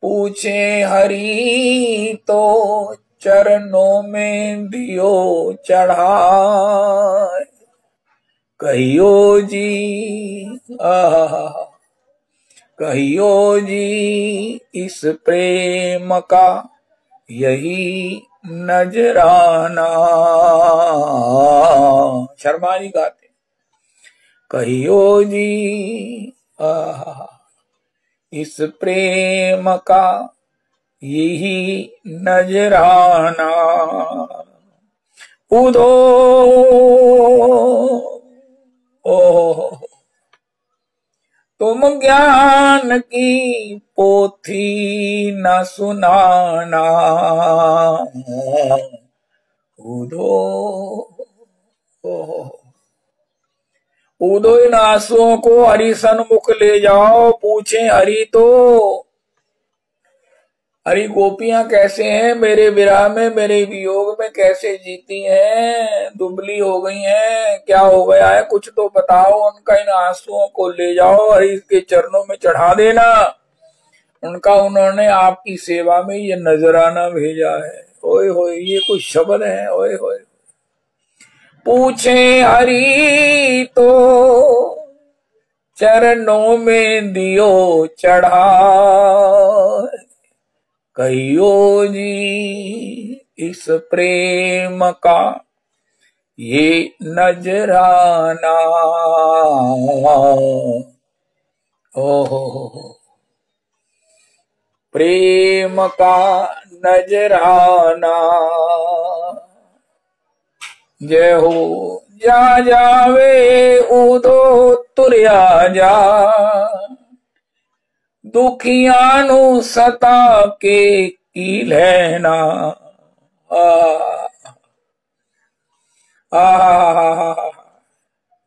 पूछे हरि तो चरणों में दियो चढ़ाए। कहियो जी कहियो जी इस प्रेम का यही नजराना। शर्मा जी गाते, कहियो जी इस प्रेम का यही नजराना। उदो ओ तुम ज्ञान की पोथी न सुनाना। उदो उदो इन आंसुओं को हरि सन्मुख ले जाओ। पूछे हरि तो, हरि गोपियां कैसे हैं, मेरे विरह में, मेरे वियोग में कैसे जीती हैं, दुबली हो गई हैं, क्या हो गया है, कुछ तो बताओ। उनका इन आंसुओं को ले जाओ, हरि के चरणों में चढ़ा देना। उनका उन्होंने आपकी सेवा में ये नजराना भेजा है। ओए होए, ये कुछ शब्द है, ओए होए। पूछे हरि तो चरणों में दियो चढ़ा। कहियो जी इस प्रेम का ये नजराना। ओहो, प्रेम का नजराना। जय हो जा जावे उदो तुरया जा। दुखियानु सता के की लेना।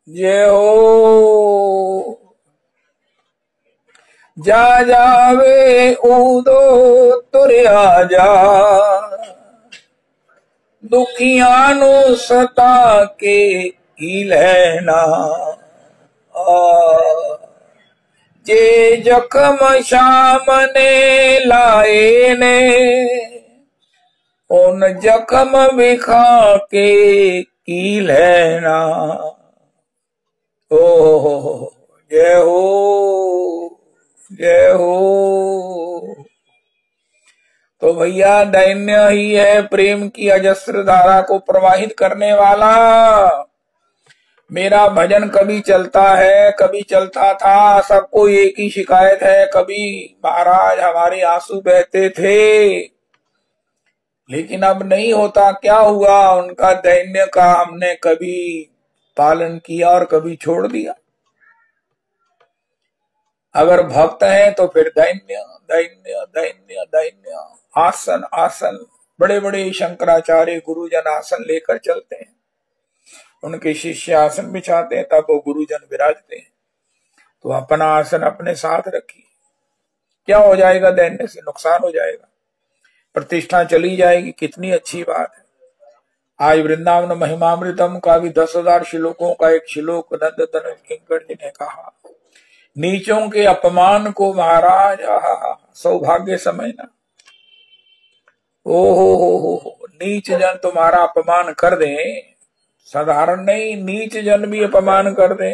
जय हो जा जावे उदो तुरया जा। दुखियानु सता के की लेना। जे जख्म सामने लाए ने उन जख्म बिखा के की लेना। ओ हो, जय हो, जय हो। तो भैया दैन्य ही है प्रेम की अजस्र धारा को प्रवाहित करने वाला। मेरा भजन कभी चलता है, कभी चलता था, सबको एक ही शिकायत है, कभी महाराज हमारे आंसू बहते थे, लेकिन अब नहीं होता। क्या हुआ? उनका दैन्य का हमने कभी पालन किया और कभी छोड़ दिया। अगर भक्त है तो फिर दैन्य दैन्य दैन्य दैन्य। आसन आसन, बड़े बड़े शंकराचार्य गुरुजन आसन लेकर चलते हैं, उनके शिष्य आसन बिछाते हैं, तब वो गुरुजन विराजते हैं। तो अपना आसन अपने साथ रखिए। क्या हो जाएगा? दैन्य से नुकसान हो जाएगा, प्रतिष्ठा चली जाएगी। कितनी अच्छी बात है। आज वृंदावन महिमामृतम का भी 10,000 श्लोकों का एक श्लोक नंद तनज किंकर जी ने कहा, नीचों के अपमान को महाराज सौभाग्य समझना। ओ हो, नीच जन तुम्हारा अपमान कर दे, साधारण नहीं, नीच जन भी अपमान कर दे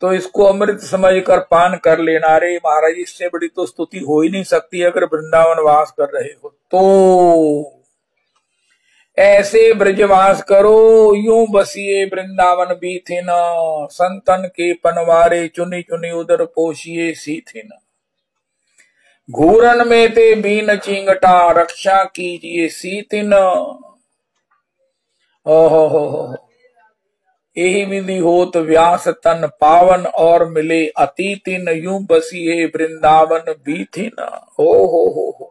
तो इसको अमृत समझकर पान कर लेना। रे महाराज, इससे बड़ी तो स्तुति हो ही नहीं सकती अगर वृंदावन वास कर रहे हो तो। ऐसे ब्रजवास करो, यूं बसिए वृंदावन बीथिन, संतन के पनवारे चुनी चुनी उदर पोषिए सीथिन। घूरन में ते बीन चिंगटा, रक्षा कीजिए सीथिन। ओहो, यही विधि होत व्यास तन पावन, और मिले अतीतिन, यूं बसिए वृंदावन बीथिन। हो।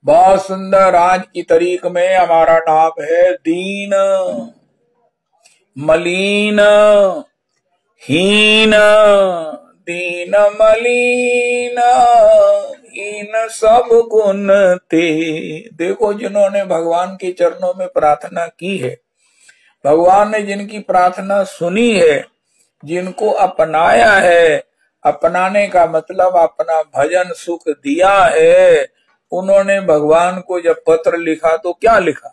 बहुत सुंदर। आज की तारीख में हमारा नाम है दीन मलीन हीन, दीन मलीन हीन सब गुण ते। देखो, जिन्होंने भगवान के चरणों में प्रार्थना की है, भगवान ने जिनकी प्रार्थना सुनी है, जिनको अपनाया है, अपनाने का मतलब अपना भजन सुख दिया है, उन्होंने भगवान को जब पत्र लिखा तो क्या लिखा?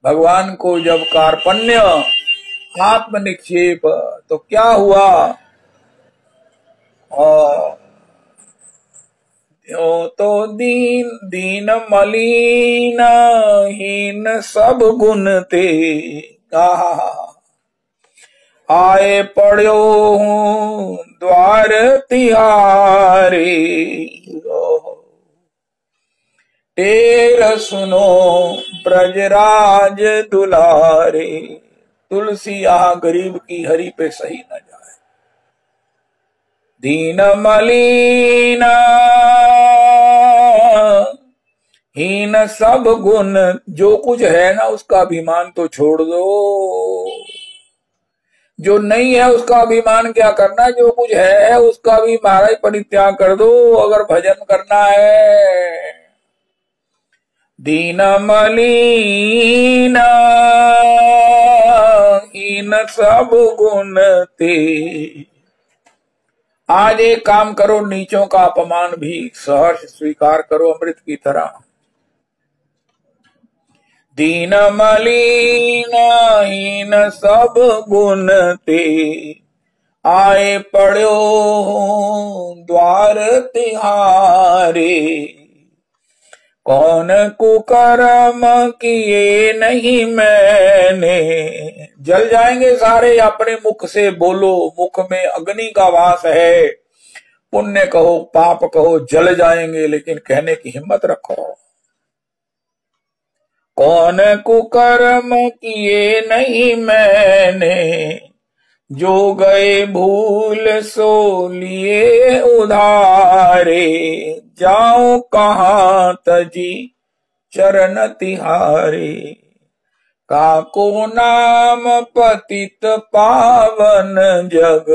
भगवान को जब कार्पण्य आत्म निक्षेप, तो क्या हुआ? तो दीन मलीन हीन सब गुण ते, आए पड़ो हूँ द्वार तिहारे, टेर सुनो ब्रजराज दुलारे। तुलसी यहाँ गरीब की हरि पे सही न जाए। दीन मलीन हीन सब गुण, जो कुछ है ना उसका अभिमान तो छोड़ दो, जो नहीं है उसका अभिमान क्या करना, जो कुछ है उसका भी महाराज परित्याग कर दो अगर भजन करना है। दीन मलीन हीन सब गुण ते। आज एक काम करो, नीचों का अपमान भी सहर्ष स्वीकार करो अमृत की तरह। दीन मलीन हीन सब गुण ते, आए पड़ो द्वार तिहारे। कौन कुकर्म किए नहीं मैंने, जल जाएंगे सारे अपने मुख से बोलो, मुख में अग्नि का वास है। पुण्य कहो पाप कहो जल जाएंगे, लेकिन कहने की हिम्मत रखो। कौन कुकर्म किए नहीं मैंने, जो गए भूल सो लिए उधारे। जाऊं कहाँ तजी चरण तिहारे, काको नाम पतित पावन जग,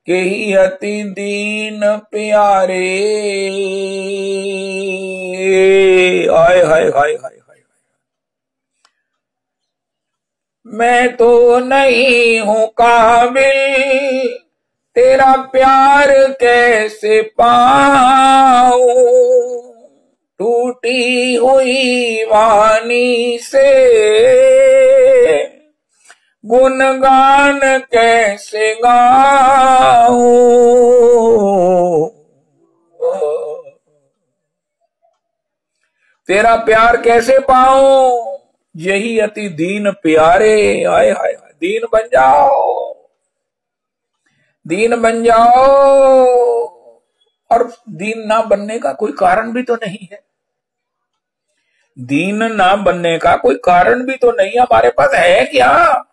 के ही अति दीन प्यारे। हाय हाय हाय हाय। मैं तो नहीं हूँ काबिल, तेरा प्यार कैसे पाऊं। टूटी हुई वाणी से गुणगान कैसे गाऊं, तेरा प्यार कैसे पाऊं, यही अति दीन प्यारे। आए हाय, दीन बन जाओ, दीन बन जाओ। और दीन ना बनने का कोई कारण भी तो नहीं है, दीन ना बनने का कोई कारण भी तो नहीं। हमारे पास है क्या?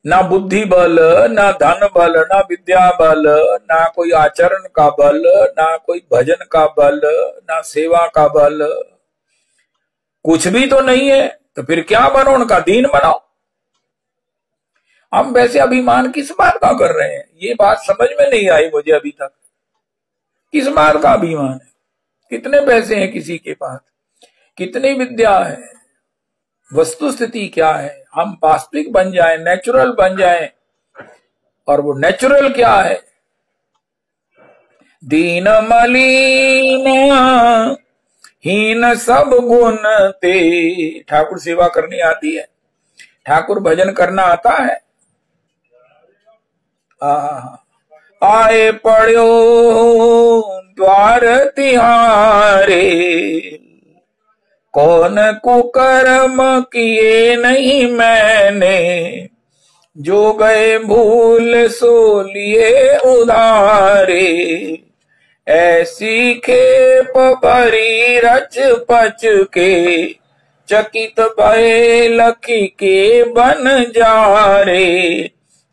ना बुद्धि बल, ना धन बल, ना विद्या बल, ना कोई आचरण का बल, ना कोई भजन का बल, ना सेवा का बल, कुछ भी तो नहीं है। तो फिर क्या बनो? उनका दीन बनाओ। हम वैसे अभिमान किस बात का कर रहे हैं, ये बात समझ में नहीं आई मुझे अभी तक। किस बात का अभिमान है? कितने पैसे हैं किसी के पास, कितनी विद्या है, वस्तु स्थिति क्या है? हम वास्तविक बन जाएं, नेचुरल बन जाएं। और वो नेचुरल क्या है? दीन मलिन हीन सब गुण ते। ठाकुर सेवा करनी आती है, ठाकुर भजन करना आता है। आए पड़ो द्वार तिहारे, कौन कुकर्म किए नहीं मैंने, जो गए भूल सो लिए उधारे, ऐसी खेप भरी रच पच के, चकित भय लखी के बन जा रे,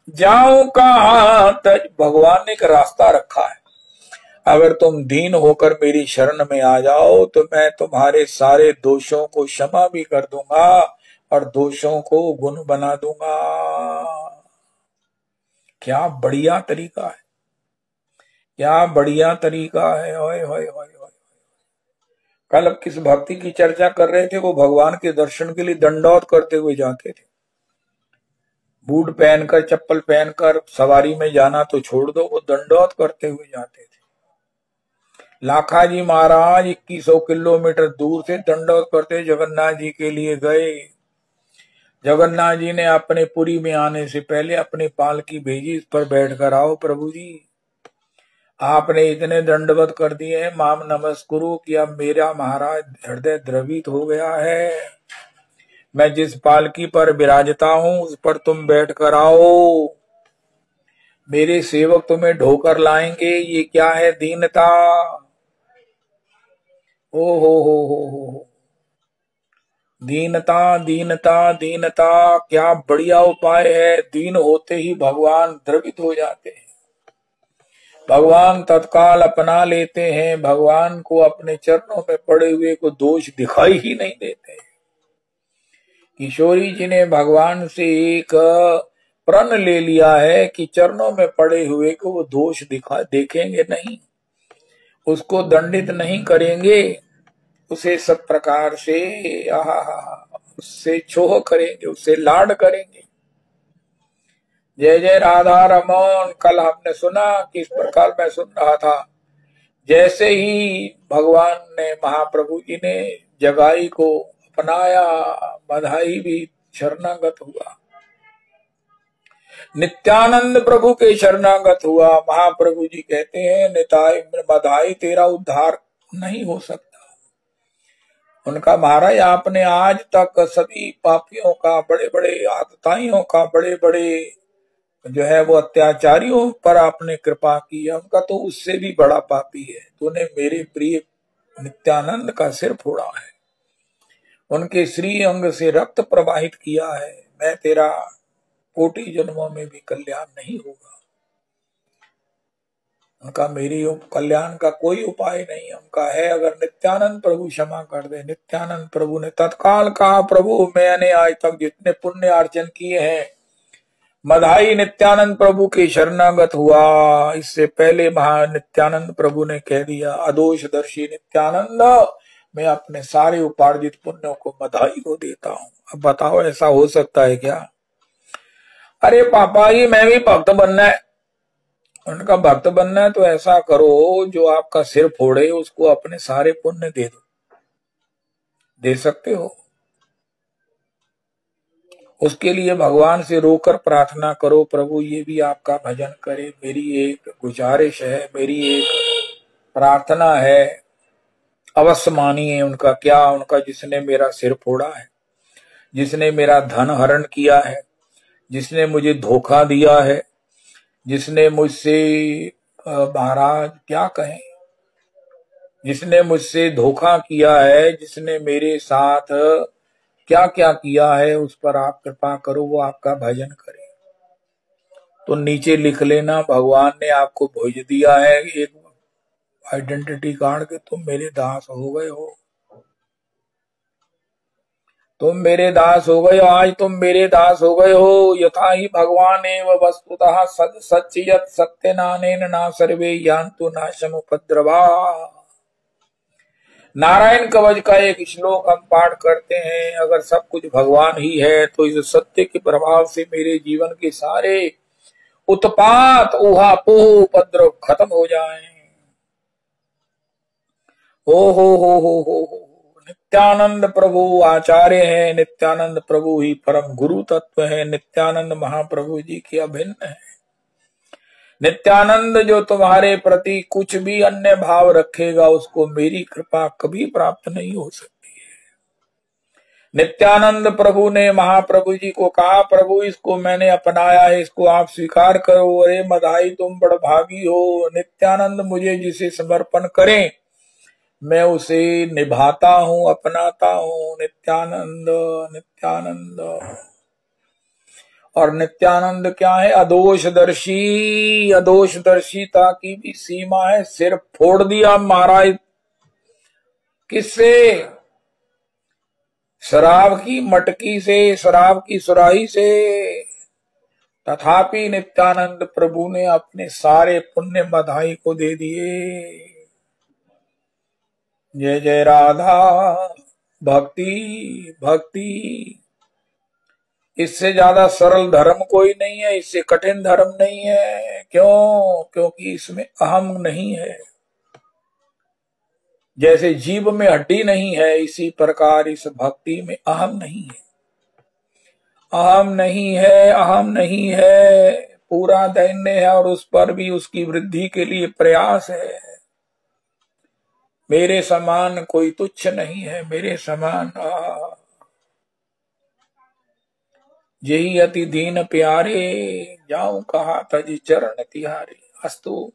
जाऊं कहां तक। भगवान ने एक रास्ता रखा है, अगर तुम दीन होकर मेरी शरण में आ जाओ तो मैं तुम्हारे सारे दोषों को क्षमा भी कर दूंगा और दोषों को गुण बना दूंगा। क्या बढ़िया तरीका है, क्या बढ़िया तरीका है। ओए होए होए होए। कल किस भक्ति की चर्चा कर रहे थे, वो भगवान के दर्शन के लिए दंडौत करते हुए जाते थे। बूट पहनकर, चप्पल पहनकर सवारी में जाना तो छोड़ दो, वो दंडौत करते हुए जाते थे। लाखा जी महाराज 2100 किलोमीटर दूर से दंडौत करते जगन्नाथ जी के लिए गए। जगन्नाथ जी ने अपने पुरी में आने से पहले अपनी पालकी भेजी, इस पर बैठकर आओ प्रभु जी, आपने इतने दंडवत कर दिए हैं, माम नमस्कुरु कि अब मेरा महाराज हृदय द्रवित हो गया है, मैं जिस पालकी पर विराजता हूं उस पर तुम बैठ कर आओ, मेरे सेवक तुम्हें ढोकर लाएंगे। ये क्या है दीनता। ओ हो, दीनता दीनता दीनता, क्या बढ़िया उपाय है। दीन होते ही भगवान द्रवित हो जाते हैं, भगवान तत्काल अपना लेते हैं, भगवान को अपने चरणों में पड़े हुए को दोष दिखाई ही नहीं देते। किशोरी जी ने भगवान से एक प्रण ले लिया है कि चरणों में पड़े हुए को वो दोष देखेंगे नहीं, उसको दंडित नहीं करेंगे, उसे सब प्रकार से उससे छोह करेंगे, उससे लाड करेंगे। जय जय राधा रमन। कल हमने सुना कि इस प्रकार मैं सुन रहा था, जैसे ही भगवान ने, महाप्रभु जी ने जगाई को अपनाया, बधाई भी शरणागत हुआ, नित्यानंद प्रभु के शरणागत हुआ। महाप्रभु जी कहते हैं, निताय बधाई, तेरा उद्धार नहीं हो सकता। उनका महाराज आपने आज तक सभी पापियों का, बड़े बड़े आतताइयों का, बड़े बड़े जो है वो अत्याचारियों पर आपने कृपा की है, उनका तो उससे भी बड़ा पापी है। तूने मेरे प्रिय नित्यानंद का सिर फोड़ा है, उनके श्री अंग से रक्त प्रवाहित किया है, मैं तेरा कोटि जन्मों में भी कल्याण नहीं होगा। उनका मेरी कल्याण का कोई उपाय नहीं उनका है, अगर नित्यानंद प्रभु क्षमा कर दे। नित्यानंद प्रभु ने तत्काल कहा, प्रभु मैंने आज तक जितने पुण्य अर्जन किए हैं, मधाई नित्यानंद प्रभु के शरणागत हुआ। इससे पहले महा नित्यानंद प्रभु ने कह दिया, अदोषदर्शी नित्यानंद, मैं अपने सारे उपार्जित पुण्यों को मधाई को देता हूं। अब बताओ ऐसा हो सकता है क्या? अरे पापा जी मैं भी भक्त बनना है। उनका भक्त बनना है तो ऐसा करो, जो आपका सिर फोड़े उसको अपने सारे पुण्य दे दो। दे सकते हो? उसके लिए भगवान से रोकर प्रार्थना करो, प्रभु ये भी आपका भजन करे। मेरी एक गुजारिश है, मेरी एक प्रार्थना है, अवश्य मानिए। उनका क्या, उनका जिसने मेरा सिर फोड़ा है, जिसने मेरा धन हरण किया है, जिसने मुझे धोखा दिया है, जिसने मुझसे महाराज क्या कहें, जिसने मुझसे धोखा किया है, जिसने मेरे साथ क्या क्या किया है, उस पर आप कृपा करो, वो आपका भजन करे। तो नीचे लिख लेना, भगवान ने आपको भेज दिया है एक आइडेंटिटी कार्ड के तुम मेरे दास हो गए हो, तुम मेरे दास हो गए हो, आज तुम मेरे दास हो गए हो। यथा ही भगवान एव वस्तुतः सच्चियत सत्य नानेन ना सर्वे यान्तु नाशम उपद्रवा। नारायण कवच का एक श्लोक हम पाठ करते हैं, अगर सब कुछ भगवान ही है तो इस सत्य के प्रभाव से मेरे जीवन के सारे उत्पात ऊहापोह उपद्रव खत्म हो जाएं। हो नित्यानंद प्रभु आचार्य है, नित्यानंद प्रभु ही परम गुरु तत्व है, नित्यानंद महाप्रभु जी की अभिन्न है। नित्यानंद जो तुम्हारे प्रति कुछ भी अन्य भाव रखेगा उसको मेरी कृपा कभी प्राप्त नहीं हो सकती है। नित्यानंद प्रभु ने महाप्रभु जी को कहा, प्रभु इसको मैंने अपनाया है, इसको आप स्वीकार करो। अरे मदाई तुम बड़ भागी हो, नित्यानंद मुझे जिसे समर्पण करें मैं उसे निभाता हूं, अपनाता हूं। नित्यानंद नित्यानंद। और नित्यानंद क्या है? अदोषदर्शी। अदोषदर्शिता की भी सीमा है, सिर फोड़ दिया महाराज। किससे? शराब की मटकी से, शराब की सुराही से। तथापि नित्यानंद प्रभु ने अपने सारे पुण्य बधाई को दे दिए। जय जय राधा। भक्ति भक्ति, इससे ज्यादा सरल धर्म कोई नहीं है, इससे कठिन धर्म नहीं है। क्यों? क्योंकि इसमें अहम नहीं है। जैसे जीव में हड्डी नहीं है, इसी प्रकार इस भक्ति में अहम नहीं है। अहम नहीं है, अहम नहीं है, पूरा दैन्य है और उस पर भी उसकी वृद्धि के लिए प्रयास है। मेरे समान कोई तुच्छ नहीं है, मेरे समान यही अति दीन प्यारे, जाऊं कहा तज चरण तिहारे। अस्तु।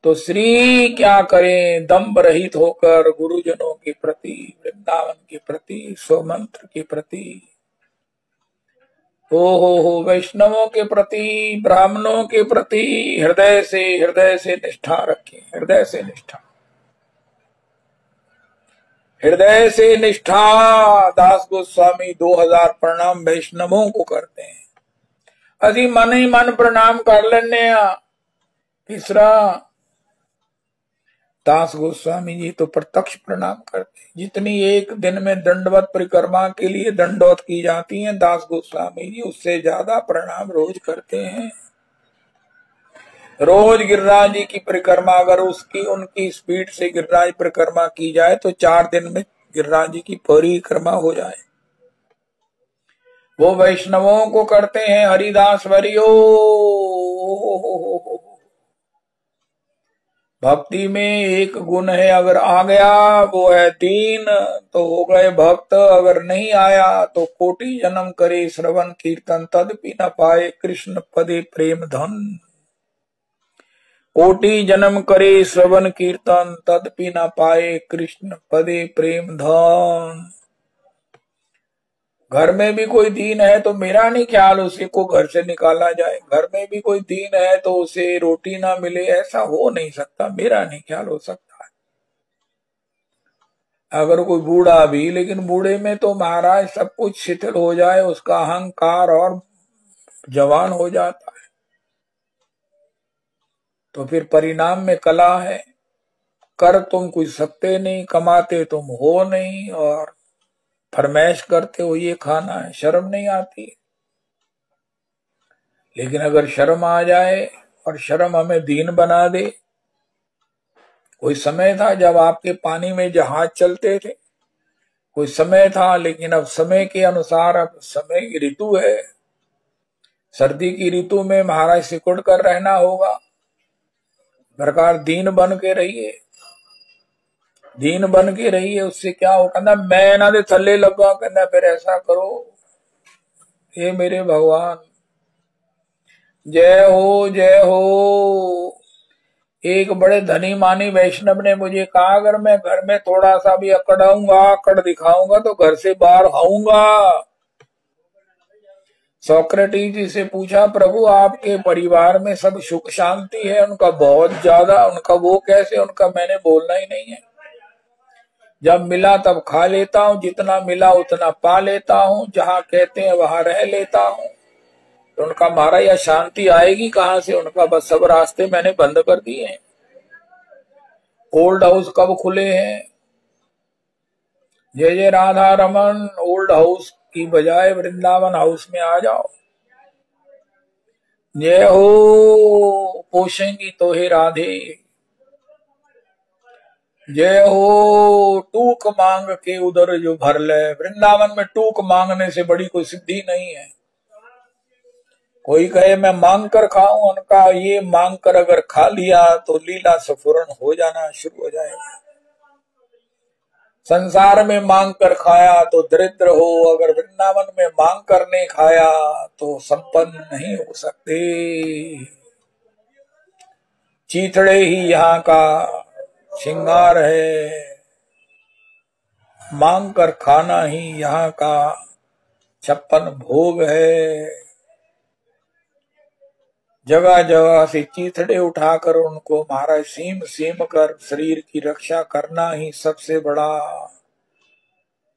तो श्री क्या करें, दम्भ रहित होकर गुरुजनों के प्रति, वृंदावन के प्रति, स्वमंत्र के प्रति, हो वैष्णवों के प्रति, ब्राह्मणों के प्रति हृदय से निष्ठा रखें। हृदय से निष्ठा, हृदय से निष्ठा। दास गोस्वामी 2000 प्रणाम वैष्णवों को करते हैं। अभी मन ही मन प्रणाम कर लेने। तीसरा, दास गोस्वामी जी तो प्रत्यक्ष प्रणाम करते हैं। जितनी एक दिन में दंडवत परिक्रमा के लिए दंडवत की जाती है, दास गोस्वामी जी उससे ज्यादा प्रणाम रोज करते हैं। रोज गिरिराज जी की परिक्रमा अगर उनकी स्पीड से गिरिराज परिक्रमा की जाए तो 4 दिन में गिरिराज जी की परिक्रमा हो जाए। वो वैष्णवों को करते हैं। हरिदास वरियो। भक्ति में एक गुण है, अगर आ गया वो है दीन, तो हो गए भक्त। अगर नहीं आया तो कोटि जन्म करे श्रवण कीर्तन, तदपि न पाए कृष्ण पदे प्रेम धन। कोटि जन्म करे श्रवण कीर्तन, तदपि न पाए कृष्ण पदे प्रेम धन। घर में भी कोई दीन है तो मेरा नहीं ख्याल उसी को घर से निकाला जाए। घर में भी कोई दीन है तो उसे रोटी ना मिले, ऐसा हो नहीं सकता। मेरा नहीं ख्याल हो सकता है। अगर कोई बूढ़ा भी, लेकिन बूढ़े में तो महाराज सब कुछ शिथिल हो जाए, उसका अहंकार और जवान हो जाता है, तो फिर परिणाम में कला है। कर तुम कुछ सकते नहीं, कमाते तुम हो नहीं, और फरमाइश करते हो ये खाना है, शर्म नहीं आती। लेकिन अगर शर्म आ जाए और शर्म हमें दीन बना दे। कोई समय था जब आपके पानी में जहाज चलते थे, कोई समय था, लेकिन अब समय के अनुसार अब समय की ऋतु है। सर्दी की ऋतु में महाराज सिकुड़ कर रहना होगा। प्रकार दीन बन के रहिए, दीन बन के रहिए। उससे क्या हो, कहना मैं ना दे थल्ले लगा, कहना फिर ऐसा करो। हे मेरे भगवान, जय हो जय हो। एक बड़े धनी मानी वैष्णव ने मुझे कहा, अगर मैं घर में थोड़ा सा भी अकड़ाऊंगा, अकड़ दिखाऊंगा तो घर से बाहर आऊंगा। सोक्रेटिस जी से पूछा, प्रभु आपके परिवार में सब सुख शांति है? उनका बहुत ज्यादा। उनका वो कैसे? उनका मैंने बोलना ही नहीं है। जब मिला तब खा लेता हूँ, जितना मिला उतना पा लेता हूँ, जहाँ कहते हैं वहां रह लेता हूँ। तो उनका मारा या शांति आएगी कहाँ से? उनका बस सब रास्ते मैंने बंद कर दिए हैं। ओल्ड हाउस कब खुले हैं? जय जय राधा रमन। ओल्ड हाउस की बजाय वृंदावन हाउस में आ जाओ। जय हो। पोषेंगी तो हे राधे। जय हो। टूक मांग के उधर जो भर ले। वृंदावन में टूक मांगने से बड़ी कोई सिद्धि नहीं है। कोई कहे मैं मांग कर खाऊं, उनका ये मांग कर अगर खा लिया तो लीला सफूरण हो जाना शुरू हो जाएगा। संसार में मांग कर खाया तो दरिद्र हो, अगर वृंदावन में मांग कर नहीं खाया तो संपन्न नहीं हो सकते। चीथड़े ही यहाँ का श्रृंगार है, मांग कर खाना ही यहाँ का 56 भोग है। जगह जगह से चीथड़े उठाकर उनको महाराज सीम सीम कर शरीर की रक्षा करना ही सबसे बड़ा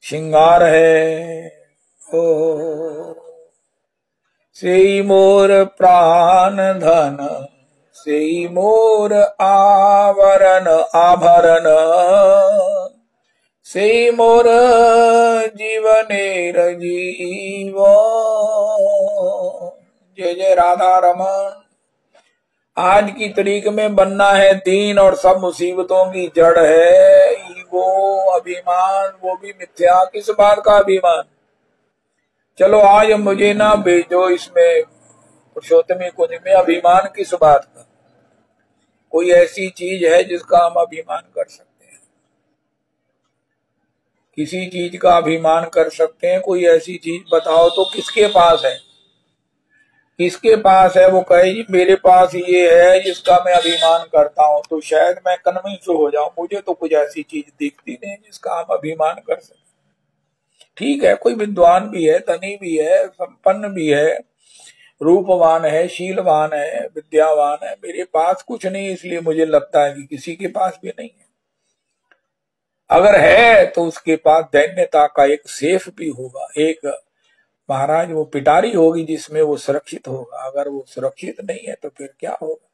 श्रृंगार है। ओ सेई मोर प्राण धन, सेई मोर आवरण आभरण, सेई मोर जीवनेर जीव। जय जय राधा रमन। आज की तारीख में बनना है दीन और सब मुसीबतों की जड़ है ईगो, अभिमान, वो भी मिथ्या। किस बात का अभिमान? चलो आज मुझे ना भेजो इसमें पुरुषोत्तमी कुंज में, अभिमान किस बात का? कोई ऐसी चीज है जिसका हम अभिमान कर सकते हैं? किसी चीज का अभिमान कर सकते हैं? कोई ऐसी चीज बताओ तो किसके पास है? किसके पास है वो कहे जी मेरे पास ये है जिसका मैं अभिमान करता हूं, तो शायद मैं कन्विंस हो जाऊं। मुझे तो कुछ ऐसी चीज दिखती नहीं जिसका हम अभिमान कर सकें। ठीक है, कोई विद्वान भी है, धनी भी है, संपन्न भी है, रूपवान है, शीलवान है, विद्यावान है। मेरे पास कुछ नहीं, इसलिए मुझे लगता है कि किसी के पास भी नहीं है। अगर है तो उसके पास दैन्यता का एक सेफ भी होगा, एक महाराज वो पिटारी होगी जिसमें वो सुरक्षित होगा। अगर वो सुरक्षित नहीं है तो फिर क्या होगा?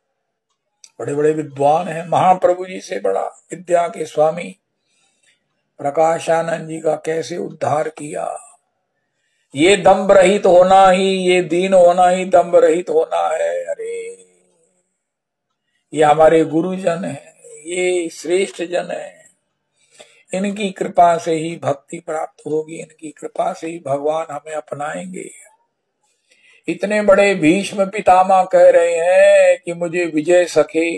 बड़े बड़े विद्वान हैं, महाप्रभु जी से बड़ा विद्या के स्वामी प्रकाशानंद जी का कैसे उद्धार किया। ये दम्भ रहित होना ही, ये दीन होना ही दम्भ रहित होना है। अरे ये हमारे गुरुजन हैं, ये श्रेष्ठ जन हैं। इनकी कृपा से ही भक्ति प्राप्त होगी, इनकी कृपा से ही भगवान हमें अपनाएंगे। इतने बड़े भीष्म पितामह कह रहे हैं कि मुझे विजय सखे,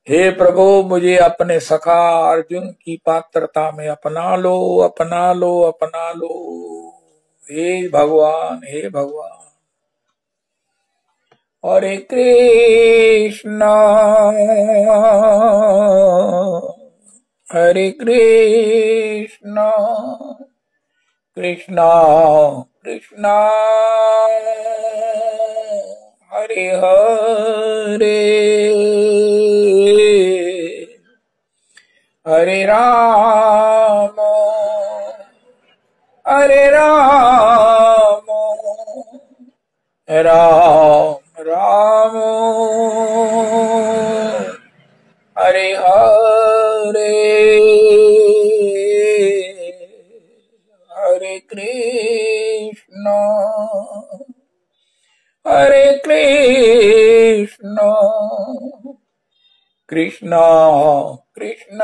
हे प्रभु मुझे अपने सखा अर्जुन की पात्रता में अपना लो, अपना लो, अपना लो। हे भगवान, हे भगवान। हरे कृष्णा हरे कृष्णा कृष्णा कृष्णा हरे हरे, हरे राम हरे राम, राम राम हरे हरे, हरे कृष्णा हरे कृष्णा कृष्ण कृष्ण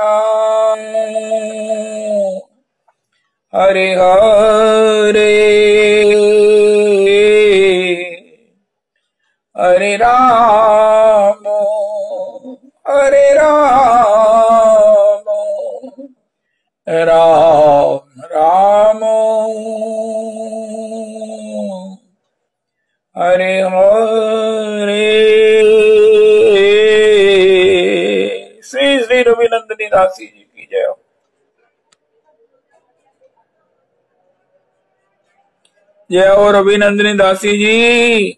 हरे हरे हरे राम राम राम हरे हरे। श्री श्री रविनंदनी दासी जी की जय हो। जय हो रविनंदनी दासी जी।